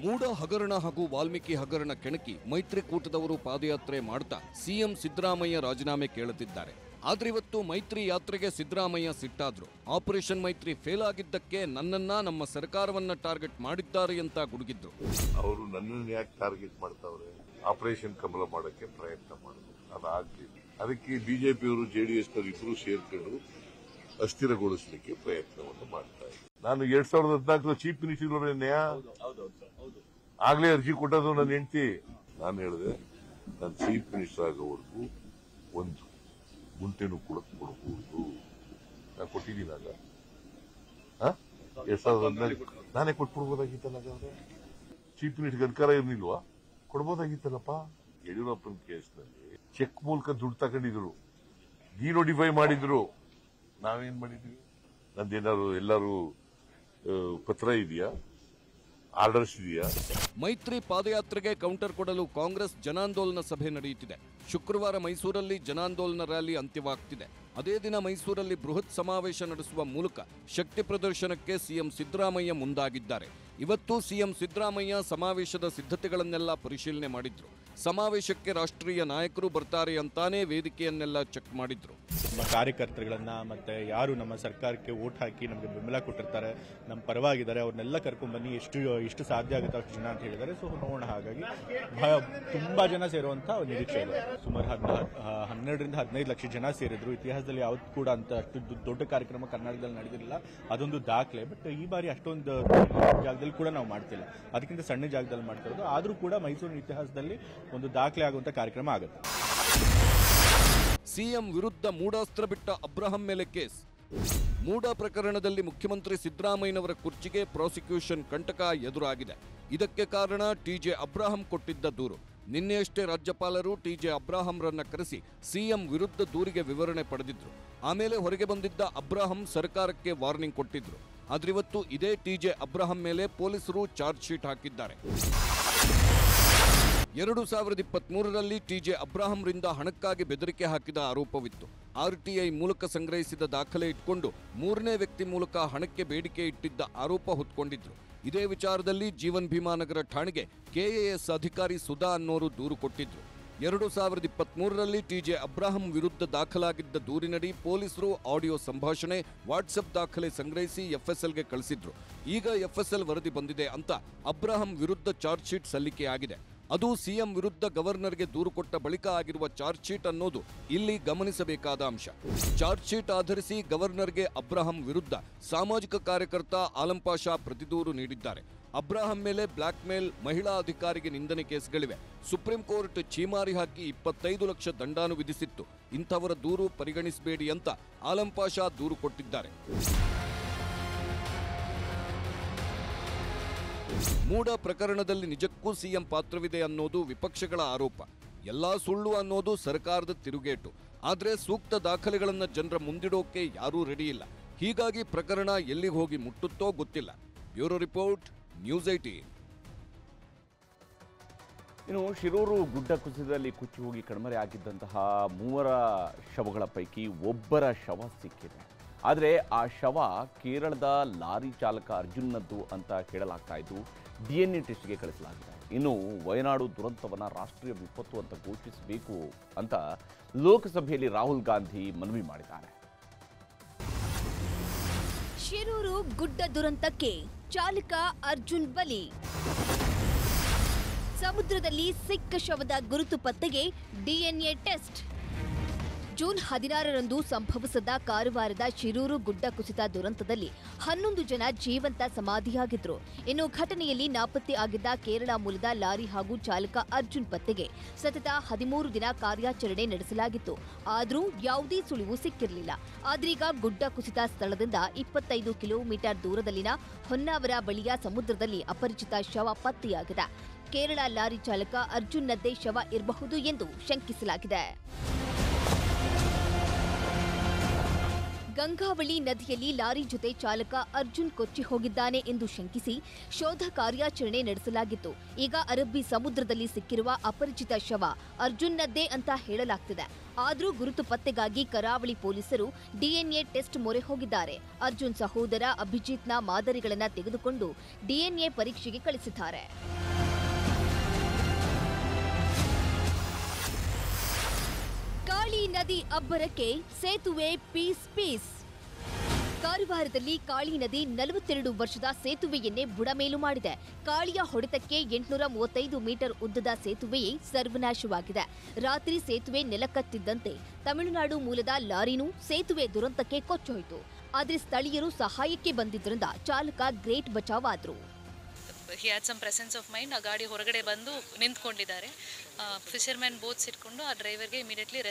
ಮೂಡಾ ಹಗರಣ ಹಾಗೂ ವಾಲ್ಮೀಕಿ ಹಗರಣ ಕೆಣಕಿ ಮೈತ್ರಿಕೂಟದವರು ಪಾದಯಾತ್ರೆ ಮಾಡ್ತಾ ಸಿಎಂ ಸಿದ್ದರಾಮಯ್ಯ ರಾಜೀನಾಮೆ ಕೇಳುತ್ತಿದ್ದಾರೆ. ಆದ್ರೆ ಇವತ್ತು ಮೈತ್ರಿ ಯಾತ್ರೆಗೆ ಸಿದ್ದರಾಮಯ್ಯ ಸಿಟ್ಟಾದ್ರು. ಆಪರೇಷನ್ ಮೈತ್ರಿ ಫೇಲ್ ಆಗಿದ್ದಕ್ಕೆ ನನ್ನನ್ನ, ನಮ್ಮ ಸರ್ಕಾರವನ್ನ ಟಾರ್ಗೆಟ್ ಮಾಡಿದ್ದಾರೆ ಅಂತ ಗುಡುಗಿದ್ರು. ಅವರು ನನ್ನನ್ನು ಯಾಕೆ ಟಾರ್ಗೆಟ್ ಮಾಡ್ತಾವ್ರೆ? ಆಪರೇಷನ್ ಕಮಲ ಮಾಡಕ್ಕೆ ಪ್ರಯತ್ನ ಮಾಡಿದ್ರು, ಅದಾಗ್ಲಿಲ್ಲ. ಅದಕ್ಕೆ ಬಿಜೆಪಿಯವರು ಜೆಡಿಎಸ್ನವರು ಇಬ್ಬರು ಸೇರ್ಕೊಂಡು ಅಸ್ಥಿರಗೊಳಿಸಲಿಕ್ಕೆ ಪ್ರಯತ್ನವನ್ನು ಮಾಡ್ತಾ ಇದ್ದಾರೆ. ನಾನು 2014 ಚೀಫ್ ಮಿನಿಸ್ಟರ್ ಆಗ್ಲೇ ಅರ್ಜಿ ಕೊಟ್ಟದು ನನ್ನ ಹೆಂಡತಿ. ನಾನು ಹೇಳಿದೆ, ನಾನು ಚೀಫ್ ಮಿನಿಸ್ಟರ್ ಆಗೋವರೆಗೂ ಒಂದು ಗುಂಟೆನೂ ಕೂಡ ಕೊಡಬಹುದು. ನಾನು ಕೊಟ್ಟಿದ್ದೀನಾಗ 2014 ನಾನೇ ಕೊಟ್ಬಿಡ್ಬೋದಾಗಿತ್ತಲ್ಲ. ಚೀಫ್ ಮಿನಿಸ್ಟರ್ ಅಧಿಕಾರ ಇರ್ಲಿಲ್ವಾ? ಕೊಡ್ಬೋದಾಗಿತ್ತಲ್ಲಪ್ಪ. ಯಡಿಯೂರಪ್ಪನ ಕೇಸ್ನಲ್ಲಿ ಚೆಕ್ ಮೂಲಕ ದುಡ್ಡು ತಗೊಂಡಿದ್ರು, ಡಿನೋಟಿಫೈ ಮಾಡಿದ್ರು. ನಾವೇನ್ ಮಾಡಿದ್ವಿ? ನಂದೇನಾದ್ರು ಎಲ್ಲರೂ ಪತ್ರ ಇದೆಯಾ? ಆರ್ಡರ್ಸ್ ಇದೆಯಾ? ಮೈತ್ರಿ ಪಾದಯಾತ್ರೆಗೆ ಕೌಂಟರ್ ಕೊಡಲು ಕಾಂಗ್ರೆಸ್ ಜನಾಂದೋಲನ ಸಭೆ ನಡೆಯುತ್ತಿದೆ. ಶುಕ್ರವಾರ ಮೈಸೂರಲ್ಲಿ ಜನಾಂದೋಲನ ರ್ಯಾಲಿ ಅಂತ್ಯವಾಗ್ತಿದೆ. ಅದೇ ದಿನ ಮೈಸೂರಲ್ಲಿ ಬೃಹತ್ ಸಮಾವೇಶ ನಡೆಸುವ ಮೂಲಕ ಶಕ್ತಿ ಪ್ರದರ್ಶನಕ್ಕೆ ಸಿಎಂ ಸಿದ್ದರಾಮಯ್ಯ ಮುಂದಾಗಿದ್ದಾರೆ. ಇವತ್ತು ಸಿಎಂ ಸಿದ್ದರಾಮಯ್ಯ ಸಮಾವೇಶದ ಸಿದ್ಧತೆಗಳನ್ನೆಲ್ಲ ಪರಿಶೀಲನೆ ಮಾಡಿದ್ರು. ಸಮಾವೇಶಕ್ಕೆ ರಾಷ್ಟ್ರೀಯ ನಾಯಕರು ಬರ್ತಾರೆ ಅಂತಾನೆ ವೇದಿಕೆಯನ್ನೆಲ್ಲ ಚೆಕ್ ಮಾಡಿದ್ರು. ನಮ್ಮ ಕಾರ್ಯಕರ್ತರುಗಳನ್ನ ಮತ್ತೆ ಯಾರು ನಮ್ಮ ಸರ್ಕಾರಕ್ಕೆ ವೋಟ್ ಹಾಕಿ ನಮಗೆ ಬೆಂಬಲ ಕೊಟ್ಟಿರ್ತಾರೆ, ನಮ್ಮ ಪರವಾಗಿದ್ದಾರೆ, ಅವ್ರನ್ನೆಲ್ಲ ಕರ್ಕೊಂಡ್ ಬನ್ನಿ, ಎಷ್ಟು ಸಾಧ್ಯ ಆಗುತ್ತೆ ಅಷ್ಟು ಜನ ಅಂತ ಹೇಳಿದ್ದಾರೆ. ಸೊ ನೋಡೋಣ. ಹಾಗಾಗಿ ತುಂಬಾ ಜನ ಸೇರುವಂತ ನಿರೀಕ್ಷೆ ಇದೆ. ಸುಮಾರು 12 ರಿಂದ 15 ಲಕ್ಷ ಜನ ಸೇರಿದ್ರು. ಇತಿಹಾಸದಲ್ಲಿ ಯಾವ್ದು ಕೂಡ ಅಂತ ಅಷ್ಟು ದೊಡ್ಡ ಕಾರ್ಯಕ್ರಮ ಕರ್ನಾಟಕದಲ್ಲಿ ನಡೆದಿರಲಿಲ್ಲ. ಅದೊಂದು ದಾಖಲೆ. ಬಟ್ ಈ ಬಾರಿ ಅಷ್ಟೊಂದು ಜಾಗದಲ್ಲಿ ಕೂಡ ನಾವು ಮಾಡ್ತಿಲ್ಲ, ಅದಕ್ಕಿಂತ ಸಣ್ಣ ಜಾಗದಲ್ಲಿ ಮಾಡ್ತಾ ಇರೋದು. ಆದ್ರೂ ಕೂಡ ಮೈಸೂರಿನ ಇತಿಹಾಸದಲ್ಲಿ ಒಂದು ದಾಖಲೆ ಆಗುವಂತ ಕಾರ್ಯಕ್ರಮ ಆಗುತ್ತೆ. ಸಿಎಂ ವಿರುದ್ಧ ಮೂಢಾಸ್ತ್ರ ಬಿಟ್ಟ ಅಬ್ರಹಾಂ ಮೇಲೆ ಕೇಸ್. ಮೂಡಾ ಪ್ರಕರಣದಲ್ಲಿ ಮುಖ್ಯಮಂತ್ರಿ ಸಿದ್ದರಾಮಯ್ಯನವರ ಕುರ್ಚಿಗೆ ಪ್ರಾಸಿಕ್ಯೂಷನ್ ಕಂಟಕ ಎದುರಾಗಿದೆ. ಇದಕ್ಕೆ ಕಾರಣ ಟಿ.ಜೆ. ಅಬ್ರಹಾಂ ಕೊಟ್ಟಿದ್ದ ದೂರು. ನಿನ್ನೆಯಷ್ಟೇ ರಾಜ್ಯಪಾಲರು ಟಿ.ಜೆ. ಅಬ್ರಹಾಂರನ್ನ ಕರೆಸಿ ಸಿಎಂ ವಿರುದ್ಧ ದೂರಿಗೆ ವಿವರಣೆ ಪಡೆದಿದ್ರು. ಆಮೇಲೆ ಹೊರಗೆ ಬಂದಿದ್ದ ಅಬ್ರಹಾಂ ಸರ್ಕಾರಕ್ಕೆ ವಾರ್ನಿಂಗ್ ಕೊಟ್ಟಿದ್ರು. ಆದ್ರಿವತ್ತು ಇದೇ ಟಿ.ಜೆ. ಅಬ್ರಹಾಂ ಮೇಲೆ ಪೊಲೀಸರು ಚಾರ್ಜ್ ಶೀಟ್ ಹಾಕಿದ್ದಾರೆ. 2023ರಲ್ಲಿ ಟಿಜೆ ಅಬ್ರಾಹಂರಿಂದ ಹಣಕ್ಕಾಗಿ ಬೆದರಿಕೆ ಹಾಕಿದ ಆರೋಪವಿತ್ತು. ಆರ್ಟಿಐ ಮೂಲಕ ಸಂಗ್ರಹಿಸಿದ ದಾಖಲೆ ಇಟ್ಕೊಂಡು ಮೂರನೇ ವ್ಯಕ್ತಿ ಮೂಲಕ ಹಣಕ್ಕೆ ಬೇಡಿಕೆ ಇಟ್ಟಿದ್ದ ಆರೋಪ ಹೊತ್ಕೊಂಡಿದ್ರು. ಇದೇ ವಿಚಾರದಲ್ಲಿ ಜೀವನ್ ಭೀಮಾನಗರ ಠಾಣೆಗೆ ಕೆಎಎಸ್ ಅಧಿಕಾರಿ ಸುಧಾ ಅನ್ನೋರು ದೂರು ಕೊಟ್ಟಿದ್ರು. 2023ರಲ್ಲಿ ಟಿಜೆ ಅಬ್ರಾಹಂ ವಿರುದ್ಧ ದಾಖಲಾಗಿದ್ದ ದೂರಿನಡಿ ಪೊಲೀಸರು ಆಡಿಯೋ ಸಂಭಾಷಣೆ, ವಾಟ್ಸಪ್ ದಾಖಲೆ ಸಂಗ್ರಹಿಸಿ ಎಫ್ಎಸ್ಎಲ್ಗೆ ಕಳಿಸಿದ್ರು. ಈಗ ಎಫ್ಎಸ್ಎಲ್ ವರದಿ ಬಂದಿದೆ ಅಂತ ಅಬ್ರಾಹಂ ವಿರುದ್ಧ ಚಾರ್ಜ್ ಶೀಟ್ ಸಲ್ಲಿಕೆಯಾಗಿದೆ. ಅದು ಸಿಎಂ ವಿರುದ್ಧ ಗವರ್ನರ್ಗೆ ದೂರು ಕೊಟ್ಟ ಬಳಿಕ ಆಗಿರುವ ಚಾರ್ಜ್ ಶೀಟ್ ಅನ್ನೋದು ಇಲ್ಲಿ ಗಮನಿಸಬೇಕಾದ ಅಂಶ. ಚಾರ್ಜ್ ಶೀಟ್ ಆಧರಿಸಿ ಗವರ್ನರ್ಗೆ ಅಬ್ರಾಹಂ ವಿರುದ್ಧ ಸಾಮಾಜಿಕ ಕಾರ್ಯಕರ್ತ ಆಲಂ ಪಾಷಾ ಪ್ರತಿದೂರು ನೀಡಿದ್ದಾರೆ. ಅಬ್ರಾಹಂ ಮೇಲೆ ಬ್ಲಾಕ್ ಮೇಲ್, ಮಹಿಳಾ ಅಧಿಕಾರಿಗೆ ನಿಂದನೆ ಕೇಸ್ಗಳಿವೆ. ಸುಪ್ರೀಂ ಕೋರ್ಟ್ ಛೀಮಾರಿ ಹಾಕಿ 25 ಲಕ್ಷ ದಂಡಾನು ವಿಧಿಸಿತ್ತು. ಇಂಥವರ ದೂರು ಪರಿಗಣಿಸಬೇಡಿ ಅಂತ ಆಲಂ ಪಾಷಾ ದೂರು ಕೊಟ್ಟಿದ್ದಾರೆ. ಮೂಡ ಪ್ರಕರಣದಲ್ಲಿ ನಿಜಕ್ಕೂ ಸಿಎಂ ಪಾತ್ರವಿದೆ ಅನ್ನೋದು ವಿಪಕ್ಷಗಳ ಆರೋಪ. ಎಲ್ಲಾ ಸುಳ್ಳು ಅನ್ನೋದು ಸರ್ಕಾರದ ತಿರುಗೇಟು. ಆದ್ರೆ ಸೂಕ್ತ ದಾಖಲೆಗಳನ್ನ ಜನರ ಮುಂದಿಡೋಕೆ ಯಾರೂ ರೆಡಿ ಇಲ್ಲ. ಹೀಗಾಗಿ ಪ್ರಕರಣ ಎಲ್ಲಿಗೆ ಹೋಗಿ ಮುಟ್ಟುತ್ತೋ ಗೊತ್ತಿಲ್ಲ. Bureau report, news 18. ಇನ್ನು ಶಿರೂರು ಗುಡ್ಡ ಕುಸಿತದಲ್ಲಿ ಕುಚ್ಚಿ ಹೋಗಿ ಕಣ್ಮರೆಯಾಗಿದ್ದಂತಹ 3 ಶವಗಳ ಪೈಕಿ ಒಬ್ಬರ ಶವ ಸಿಕ್ಕಿದೆ. ಆದರೆ ಆ ಶವ ಕೇರಳದ ಲಾರಿ ಚಾಲಕ ಅರ್ಜುನ್ನದ್ದು ಅಂತ ಹೇಳಲಾಗ್ತಾ ಇದ್ದು DNA ಟೆಸ್ಟ್ಗೆ ಕಳಿಸಲಾಗಿದೆ. ಇನ್ನು ವಯನಾಡು ದುರಂತವನ್ನು ರಾಷ್ಟ್ರೀಯ ವಿಪತ್ತು ಅಂತ ಘೋಷಿಸಬೇಕು ಅಂತ ಲೋಕಸಭೆಯಲ್ಲಿ ರಾಹುಲ್ ಗಾಂಧಿ ಮನವಿ ಮಾಡಿದ್ದಾರೆ. ಶಿರೂರು ಗುಡ್ಡ ದುರಂತಕ್ಕೆ ಚಾಲಕ ಅರ್ಜುನ್ ಬಲಿ. ಸಮುದ್ರದಲ್ಲಿ ಸಿಕ್ಕ ಶವದ ಗುರುತು ಪತ್ತೆಗೆ DNA ಟೆಸ್ಟ್. ಜೂನ್ 16ರಂದು ಸಂಭವಿಸಿದ ಕಾರವಾರದ ಶಿರೂರು ಗುಡ್ಡ ಕುಸಿತ ದುರಂತದಲ್ಲಿ 11 ಜನ ಜೀವಂತ ಸಮಾಧಿಯಾಗಿದ್ರು. ಇನ್ನು ಘಟನೆಯಲ್ಲಿ ನಾಪತ್ತೆ ಆಗಿದ್ದ ಕೇರಳ ಮೂಲದ ಲಾರಿ ಹಾಗೂ ಚಾಲಕ ಅರ್ಜುನ್ ಪತ್ತೆಗೆ ಸತತ 13 ದಿನ ಕಾರ್ಯಾಚರಣೆ ನಡೆಸಲಾಗಿತ್ತು. ಆದರೂ ಯಾವುದೇ ಸುಳಿವು ಸಿಕ್ಕಿರಲಿಲ್ಲ. ಆದ್ರೀಗ ಗುಡ್ಡ ಕುಸಿತ ಸ್ಥಳದಿಂದ 25 ಕಿಲೋಮೀಟರ್ ದೂರದಲ್ಲಿನ ಹೊನ್ನಾವರ ಬಳಿಯ ಸಮುದ್ರದಲ್ಲಿ ಅಪರಿಚಿತ ಶವ ಪತ್ತೆಯಾಗಿದೆ. ಕೇರಳ ಲಾರಿ ಚಾಲಕ ಅರ್ಜುನ್ನದ್ದೇ ಶವ ಇರಬಹುದು ಎಂದು ಶಂಕಿಸಲಾಗಿದೆ. ಗಂಗಾವಳಿ ನದಿಯಲ್ಲಿ ಲಾರಿ ಜೊತೆ ಚಾಲಕ ಅರ್ಜುನ್ ಕೊಚ್ಚಿ ಹೋಗಿದ್ದಾನೆ ಎಂದು ಶಂಕಿಸಿ ಶೋಧ ಕಾರ್ಯಾಚರಣೆ ನಡೆಸಲಾಗಿತ್ತು. ಈಗ ಅರಬ್ಬಿ ಸಮುದ್ರದಲ್ಲಿ ಸಿಕ್ಕಿರುವ ಅಪರಿಚಿತ ಶವ ಅರ್ಜುನ್ನದ್ದೇ ಅಂತ ಹೇಳಲಾಗ್ತಿದೆ. ಆದರೂ ಗುರುತು ಪತ್ತೆಗಾಗಿ ಕರಾವಳಿ ಪೊಲೀಸರು DNA ಟೆಸ್ಟ್ ಮೊರೆ ಹೋಗಿದ್ದಾರೆ. ಅರ್ಜುನ್ ಸಹೋದರ ಅಭಿಜಿತ್ನ ಮಾದರಿಗಳನ್ನು ತೆಗೆದುಕೊಂಡು DNA ಪರೀಕ್ಷೆಗೆ ಕಳಿಸಿದ್ದಾರೆ. ಕಾಳಿ ನದಿ ಅಬ್ಬರಕ್ಕೆ ಸೇತುವೆ ಪೀಸ್. ಕಾರವಾರದಲ್ಲಿ ಕಾಳಿ ನದಿ 42 ವರ್ಷದ ಸೇತುವೆಯನ್ನೇ ಬುಡಮೇಲು ಮಾಡಿದೆ. ಕಾಳಿಯ ಹೊಡೆತಕ್ಕೆ 835 ಮೀಟರ್ ಉದ್ದದ ಸೇತುವೆಯೇ ಸರ್ವನಾಶವಾಗಿದೆ. ರಾತ್ರಿ ಸೇತುವೆ ನೆಲಕತ್ತಿದ್ದಂತೆ ತಮಿಳುನಾಡು ಮೂಲದ ಲಾರಿನೂ ಸೇತುವೆ ದುರಂತಕ್ಕೆ ಕೊಚ್ಚೋಯಿತು. ಆದರೆ ಸ್ಥಳೀಯರು ಸಹಾಯಕ್ಕೆ ಬಂದಿದ್ದರಿಂದ ಚಾಲಕ ಗ್ರೇಟ್ ಬಚಾವಾದ್ರು. He had some presence of mind. ಆ ಗಾಡಿ ಹೊರಗಡೆ ಬಂದು ನಿಂತ್ಕೊಂಡಿದ್ದಾರೆ. ಫಿಶರ್ಮ್ಯಾನ್ ಬೋಟ್ಸ್ ಇಟ್ಕೊಂಡು ಆ ಡ್ರೈವರ್ಗೆ ಇಮಿಡಿಯೇಟ್ಲಿ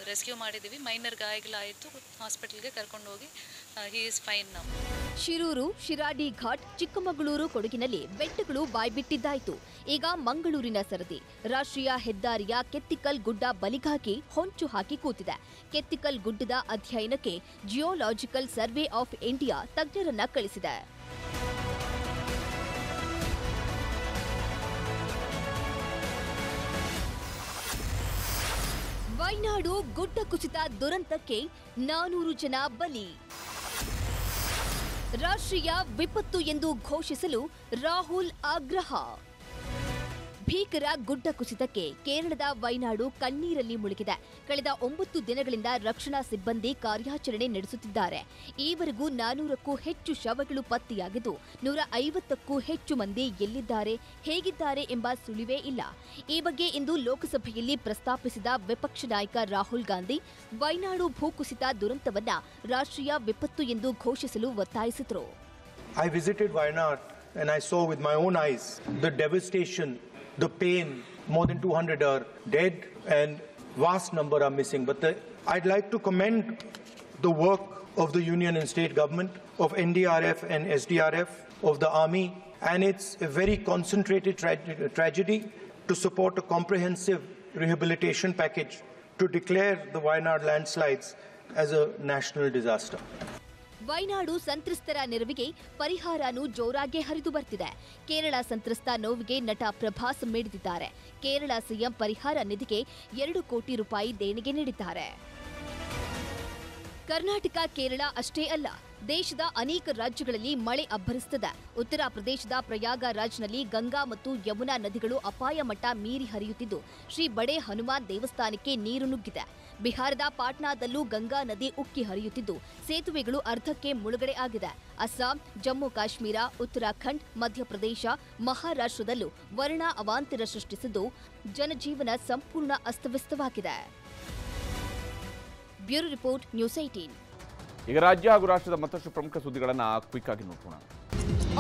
ರೆಸ್ಕ್ಯೂ ಮಾಡಿದ್ದೀವಿ. ಮೈನರ್ ಗಾಯಗಳಾಯಿತು, ಹಾಸ್ಪಿಟಲ್ಗೆ ಕರ್ಕೊಂಡು ಹೋಗಿ he is fine now. Shirur, Shiradi Ghat, Chikkamagaluru ಕೊಡಗಿನಲ್ಲಿ ಬೆಟ್ಟಗಳು ಬಾಯ್ಬಿಟ್ಟಿದ್ದಾಯಿತು. ಈಗ ಮಂಗಳೂರಿನ ಸರದಿ. ರಾಷ್ಟ್ರೀಯ ಹೆದ್ದಾರಿಯ ಕೆತ್ತಿಕಲ್ ಗುಡ್ಡ ಬಲಿಗಾಗಿ ಹೊಂಚು ಹಾಕಿ ಕೂತಿದೆ. ಕೆತ್ತಿಕಲ್ ಗುಡ್ಡದ ಅಧ್ಯಯನಕ್ಕೆ ಜಿಯೋಲಾಜಿಕಲ್ ಸರ್ವೆ ಆಫ್ ಇಂಡಿಯಾ ತಜ್ಞರನ್ನ ಕಳಿಸಿದೆ. ವಯನಾಡು ಗುಡ್ಡ ಕುಸಿತ ದುರಂತಕ್ಕೆ 400 ಜನ ಬಲಿ. ರಾಷ್ಟ್ರೀಯ ವಿಪತ್ತು ಎಂದು ಘೋಷಿಸಲು ರಾಹುಲ್ ಆಗ್ರಹ. ಭೀಕರ ಗುಡ್ಡ ಕುಸಿತಕ್ಕೆ ಕೇರಳದ ವಯನಾಡು ಕಣ್ಣೀರಲ್ಲಿ ಮುಳುಗಿದೆ. ಕಳೆದ 9 ದಿನಗಳಿಂದ ರಕ್ಷಣಾ ಸಿಬ್ಬಂದಿ ಕಾರ್ಯಾಚರಣೆ ನಡೆಸುತ್ತಿದ್ದಾರೆ. ಈವರೆಗೂ 400ಕ್ಕೂ ಹೆಚ್ಚು ಶವಗಳು ಪತ್ತೆಯಾಗಿದ್ದು 150ಕ್ಕೂ ಹೆಚ್ಚು ಮಂದಿ ಎಲ್ಲಿದ್ದಾರೆ, ಹೇಗಿದ್ದಾರೆ ಎಂಬ ಸುಳಿವೇ ಇಲ್ಲ. ಈ ಬಗ್ಗೆ ಇಂದು ಲೋಕಸಭೆಯಲ್ಲಿ ಪ್ರಸ್ತಾಪಿಸಿದ ವಿಪಕ್ಷ ನಾಯಕ ರಾಹುಲ್ ಗಾಂಧಿ ವಯನಾಡು ಭೂಕುಸಿತ ದುರಂತವನ್ನ ರಾಷ್ಟ್ರೀಯ ವಿಪತ್ತು ಎಂದು ಘೋಷಿಸಲು ಒತ್ತಾಯಿಸಿದರು. I visited Wayanad and I saw with my own eyes the devastation, the pain. More than 200 are dead and vast number are missing. But I'd like to commend the work of the union and state government, of NDRF and SDRF, of the army, and it's a very concentrated tragedy to support a comprehensive rehabilitation package to declare the Wayanad landslides as a national disaster. Wayanad ಸಂತ್ರಸ್ತರ ನೆರವಿಗೆ ಪರಿಹಾರನೂ ಜೋರಾಗಿ ಹರಿದು ಬರ್ತಿದೆ. ಕೇರಳ ಸಂತ್ರಸ್ತ ನೋವಿಗೆ ನಟ ಪ್ರಭಾಸ್ ಮಿಡಿದಿದ್ದಾರೆ. Kerala CM ಪರಿಹಾರ ನಿಧಿಗೆ 2 ಕೋಟಿ ರೂಪಾಯಿ ದೇಣಿಗೆ ನೀಡಿದ್ದಾರೆ. ಕರ್ನಾಟಕ, ಕೇರಳ ಅಷ್ಟೇ ಅಲ್ಲ, ದೇಶದ ಅನೇಕ ರಾಜ್ಯಗಳಲ್ಲಿ ಮಳೆ ಅಬ್ಬರಿಸುತ್ತದೆ. ಉತ್ತರ ಪ್ರದೇಶದ ಪ್ರಯಾಗರಾಜ್ನಲ್ಲಿ ಗಂಗಾ ಮತ್ತು ಯಮುನಾ ನದಿಗಳು ಅಪಾಯ ಮಟ್ಟ ಮೀರಿ ಹರಿಯುತ್ತಿದ್ದು, ಶ್ರೀ ಬಡೆ ಹನುಮಾನ್ ದೇವಸ್ಥಾನಕ್ಕೆ ನೀರು ನುಗ್ಗಿದೆ. ಬಿಹಾರದ ಪಾಟ್ನಾದಲ್ಲೂ ಗಂಗಾ ನದಿ ಉಕ್ಕಿ ಹರಿಯುತ್ತಿದ್ದು, ಸೇತುವೆಗಳು ಅರ್ಧಕ್ಕೆ ಮುಳುಗಡೆ ಆಗಿದೆ. ಅಸ್ಸಾಂ, ಜಮ್ಮು ಕಾಶ್ಮೀರ, ಉತ್ತರಾಖಂಡ್, ಮಧ್ಯಪ್ರದೇಶ, ಮಹಾರಾಷ್ಟ್ರದಲ್ಲೂ ವರ್ಣ ಅವಾಂತರ ಸೃಷ್ಟಿಸಿದ್ದು, ಜನಜೀವನ ಸಂಪೂರ್ಣ ಅಸ್ತವ್ಯಸ್ತವಾಗಿದೆ. Bureau report, news 18. ಈಗ ರಾಜ್ಯ ಹಾಗೂ ರಾಷ್ಟ್ರದ ಮತ್ತಷ್ಟು ಪ್ರಮುಖ ಸುದ್ದಿಗಳನ್ನು ಕ್ವಿಕ್ ಆಗಿ ನೋಡೋಣ.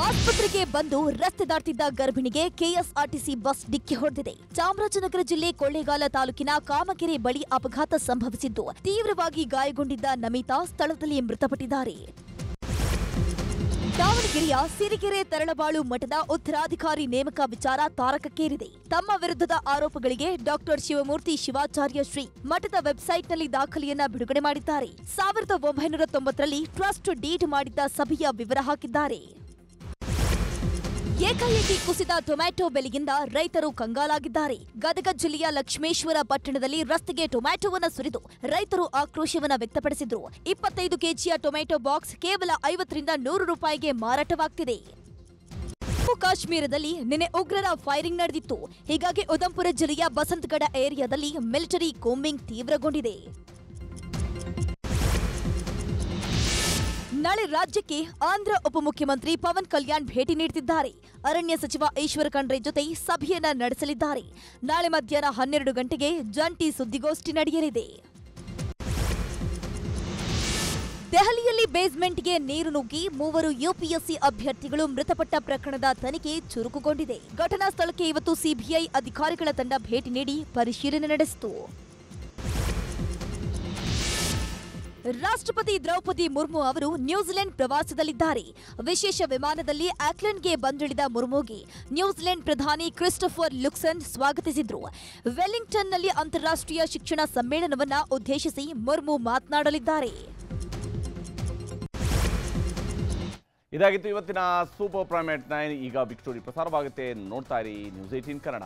ಆಸ್ಪತ್ರೆಗೆ ಬಂದು ರಸ್ತೆ ದಾಟ್ತಿದ್ದ ಗರ್ಭಿಣಿಗೆ ಕೆಎಸ್ಆರ್ಟಿಸಿ ಬಸ್ ಡಿಕ್ಕಿ ಹೊಡೆದಿದೆ. ಚಾಮರಾಜನಗರ ಜಿಲ್ಲೆ ಕೊಳ್ಳೇಗಾಲ ತಾಲೂಕಿನ ಕಾಮಕೆರೆ ಬಳಿ ಅಪಘಾತ ಸಂಭವಿಸಿದ್ದು, ತೀವ್ರವಾಗಿ ಗಾಯಗೊಂಡಿದ್ದ ನಮಿತಾ ಸ್ಥಳದಲ್ಲಿ ಮೃತಪಟ್ಟಿದ್ದಾರೆ. ದಾವಣಗೆರೆಯ ಸಿರಿಗೆರೆ ತರಳಬಾಳು ಮಠದ ಉತ್ತರಾಧಿಕಾರಿ ನೇಮಕ ವಿಚಾರ ತಾರಕಕ್ಕೇರಿದೆ. ತಮ್ಮ ವಿರುದ್ಧದ ಆರೋಪಗಳಿಗೆ ಡಾಕ್ಟರ್ ಶಿವಮೂರ್ತಿ ಶಿವಾಚಾರ್ಯ ಶ್ರೀ ಮಠದ ವೆಬ್ಸೈಟ್ನಲ್ಲಿ ದಾಖಲೆಯನ್ನ ಬಿಡುಗಡೆ ಮಾಡಿದ್ದಾರೆ. 1990ರಲ್ಲಿ ಟ್ರಸ್ಟ್ ಡೀಡ್ ಮಾಡಿದ್ದ ಸಭೆಯ ವಿವರ ಹಾಕಿದ್ದಾರೆ. ಏಕಾಏಕಿ ಕುಸಿದ ಟೊಮ್ಯಾಟೊ ಬೆಲೆಯಿಂದ ರೈತರು ಕಂಗಾಲಾಗಿದ್ದಾರೆ. ಗದಗ ಜಿಲ್ಲೆಯ ಲಕ್ಷ್ಮೇಶ್ವರ ಪಟ್ಟಣದಲ್ಲಿ ರಸ್ತೆಗೆ ಟೊಮ್ಯಾಟೊವನ್ನು ಸುರಿದು ರೈತರು ಆಕ್ರೋಶವನ್ನು ವ್ಯಕ್ತಪಡಿಸಿದ್ರು. 25 ಕೆಜಿಯ ಟೊಮ್ಯಾಟೊ ಬಾಕ್ಸ್ ಕೇವಲ 50ರಿಂದ 100 ರೂಪಾಯಿಗೆ ಮಾರಾಟವಾಗ್ತಿದೆ. ಜಮ್ಮು ಕಾಶ್ಮೀರದಲ್ಲಿ ನಿನ್ನೆ ಉಗ್ರರ ಫೈರಿಂಗ್ ನಡೆದಿತ್ತು. ಹೀಗಾಗಿ ಉಧಂಪುರ ಜಿಲ್ಲೆಯ ಬಸಂತಗಡ ಏರಿಯಾದಲ್ಲಿ ಮಿಲಿಟರಿ ಕೋಂಬಿಂಗ್ ತೀವ್ರಗೊಂಡಿದೆ. ನಾಳೆ ರಾಜ್ಯಕ್ಕೆ ಆಂಧ್ರ ಉಪಮುಖ್ಯಮಂತ್ರಿ ಪವನ್ ಕಲ್ಯಾಣ್ ಭೇಟಿ ನೀಡುತ್ತಿದ್ದಾರೆ. ಅರಣ್ಯ ಸಚಿವ ಈಶ್ವರ ಖಂಡ್ರೆ ಜೊತೆ ಸಭೆಯನ್ನ ನಡೆಸಲಿದ್ದಾರೆ. ನಾಳೆ ಮಧ್ಯಾಹ್ನ 12 ಗಂಟೆಗೆ ಜಂಟಿ ಸುದ್ದಿಗೋಷ್ಠಿ ನಡೆಯಲಿದೆ. ದೆಹಲಿಯಲ್ಲಿ ಬೇಸ್ಮೆಂಟ್ಗೆ ನೀರು ನುಗ್ಗಿ 3 ಯುಪಿಎಸ್ಸಿ ಅಭ್ಯರ್ಥಿಗಳು ಮೃತಪಟ್ಟ ಪ್ರಕರಣದ ತನಿಖೆ ಚುರುಕುಗೊಂಡಿದೆ. ಘಟನಾ ಸ್ಥಳಕ್ಕೆ ಇವತ್ತು ಸಿಬಿಐ ಅಧಿಕಾರಿಗಳ ತಂಡ ಭೇಟಿ ನೀಡಿ ಪರಿಶೀಲನೆ ನಡೆಸಿತು. ರಾಷ್ಟ್ರಪತಿ ದ್ರೌಪದಿ ಮುರ್ಮು ಅವರು ನ್ಯೂಜಿಲೆಂಡ್ ಪ್ರವಾಸದಲ್ಲಿದ್ದಾರೆ. ವಿಶೇಷ ವಿಮಾನದಲ್ಲಿ ಆಕ್ಲೆಂಡ್ಗೆ ಬಂದಿಳಿದ ಮುರ್ಮುಗೆ ನ್ಯೂಜಿಲೆಂಡ್ ಪ್ರಧಾನಿ ಕ್ರಿಸ್ಟೋಫರ್ ಲುಕ್ಸನ್ ಸ್ವಾಗತಿಸಿದ್ರು. ವೆಲ್ಲಿಂಗ್ಟನ್ನಲ್ಲಿ ಅಂತಾರಾಷ್ಟ್ರೀಯ ಶಿಕ್ಷಣ ಸಮ್ಮೇಳನವನ್ನ ಉದ್ದೇಶಿಸಿ ಮುರ್ಮು ಮಾತನಾಡಲಿದ್ದಾರೆ. ಇದಾಗಿತ್ತು ಇವತ್ತಿನ ಸೂಪರ್ ಪ್ರೈಮ್ ಎಟ್ 9. ಈಗ ಬಿಗ್ ಸ್ಟೋರಿ ಪ್ರಸಾರವಾಗುತ್ತೆ. ನೋಡ್ತಾ ಇರಿ ನ್ಯೂಸ್ 18 ಕನ್ನಡ.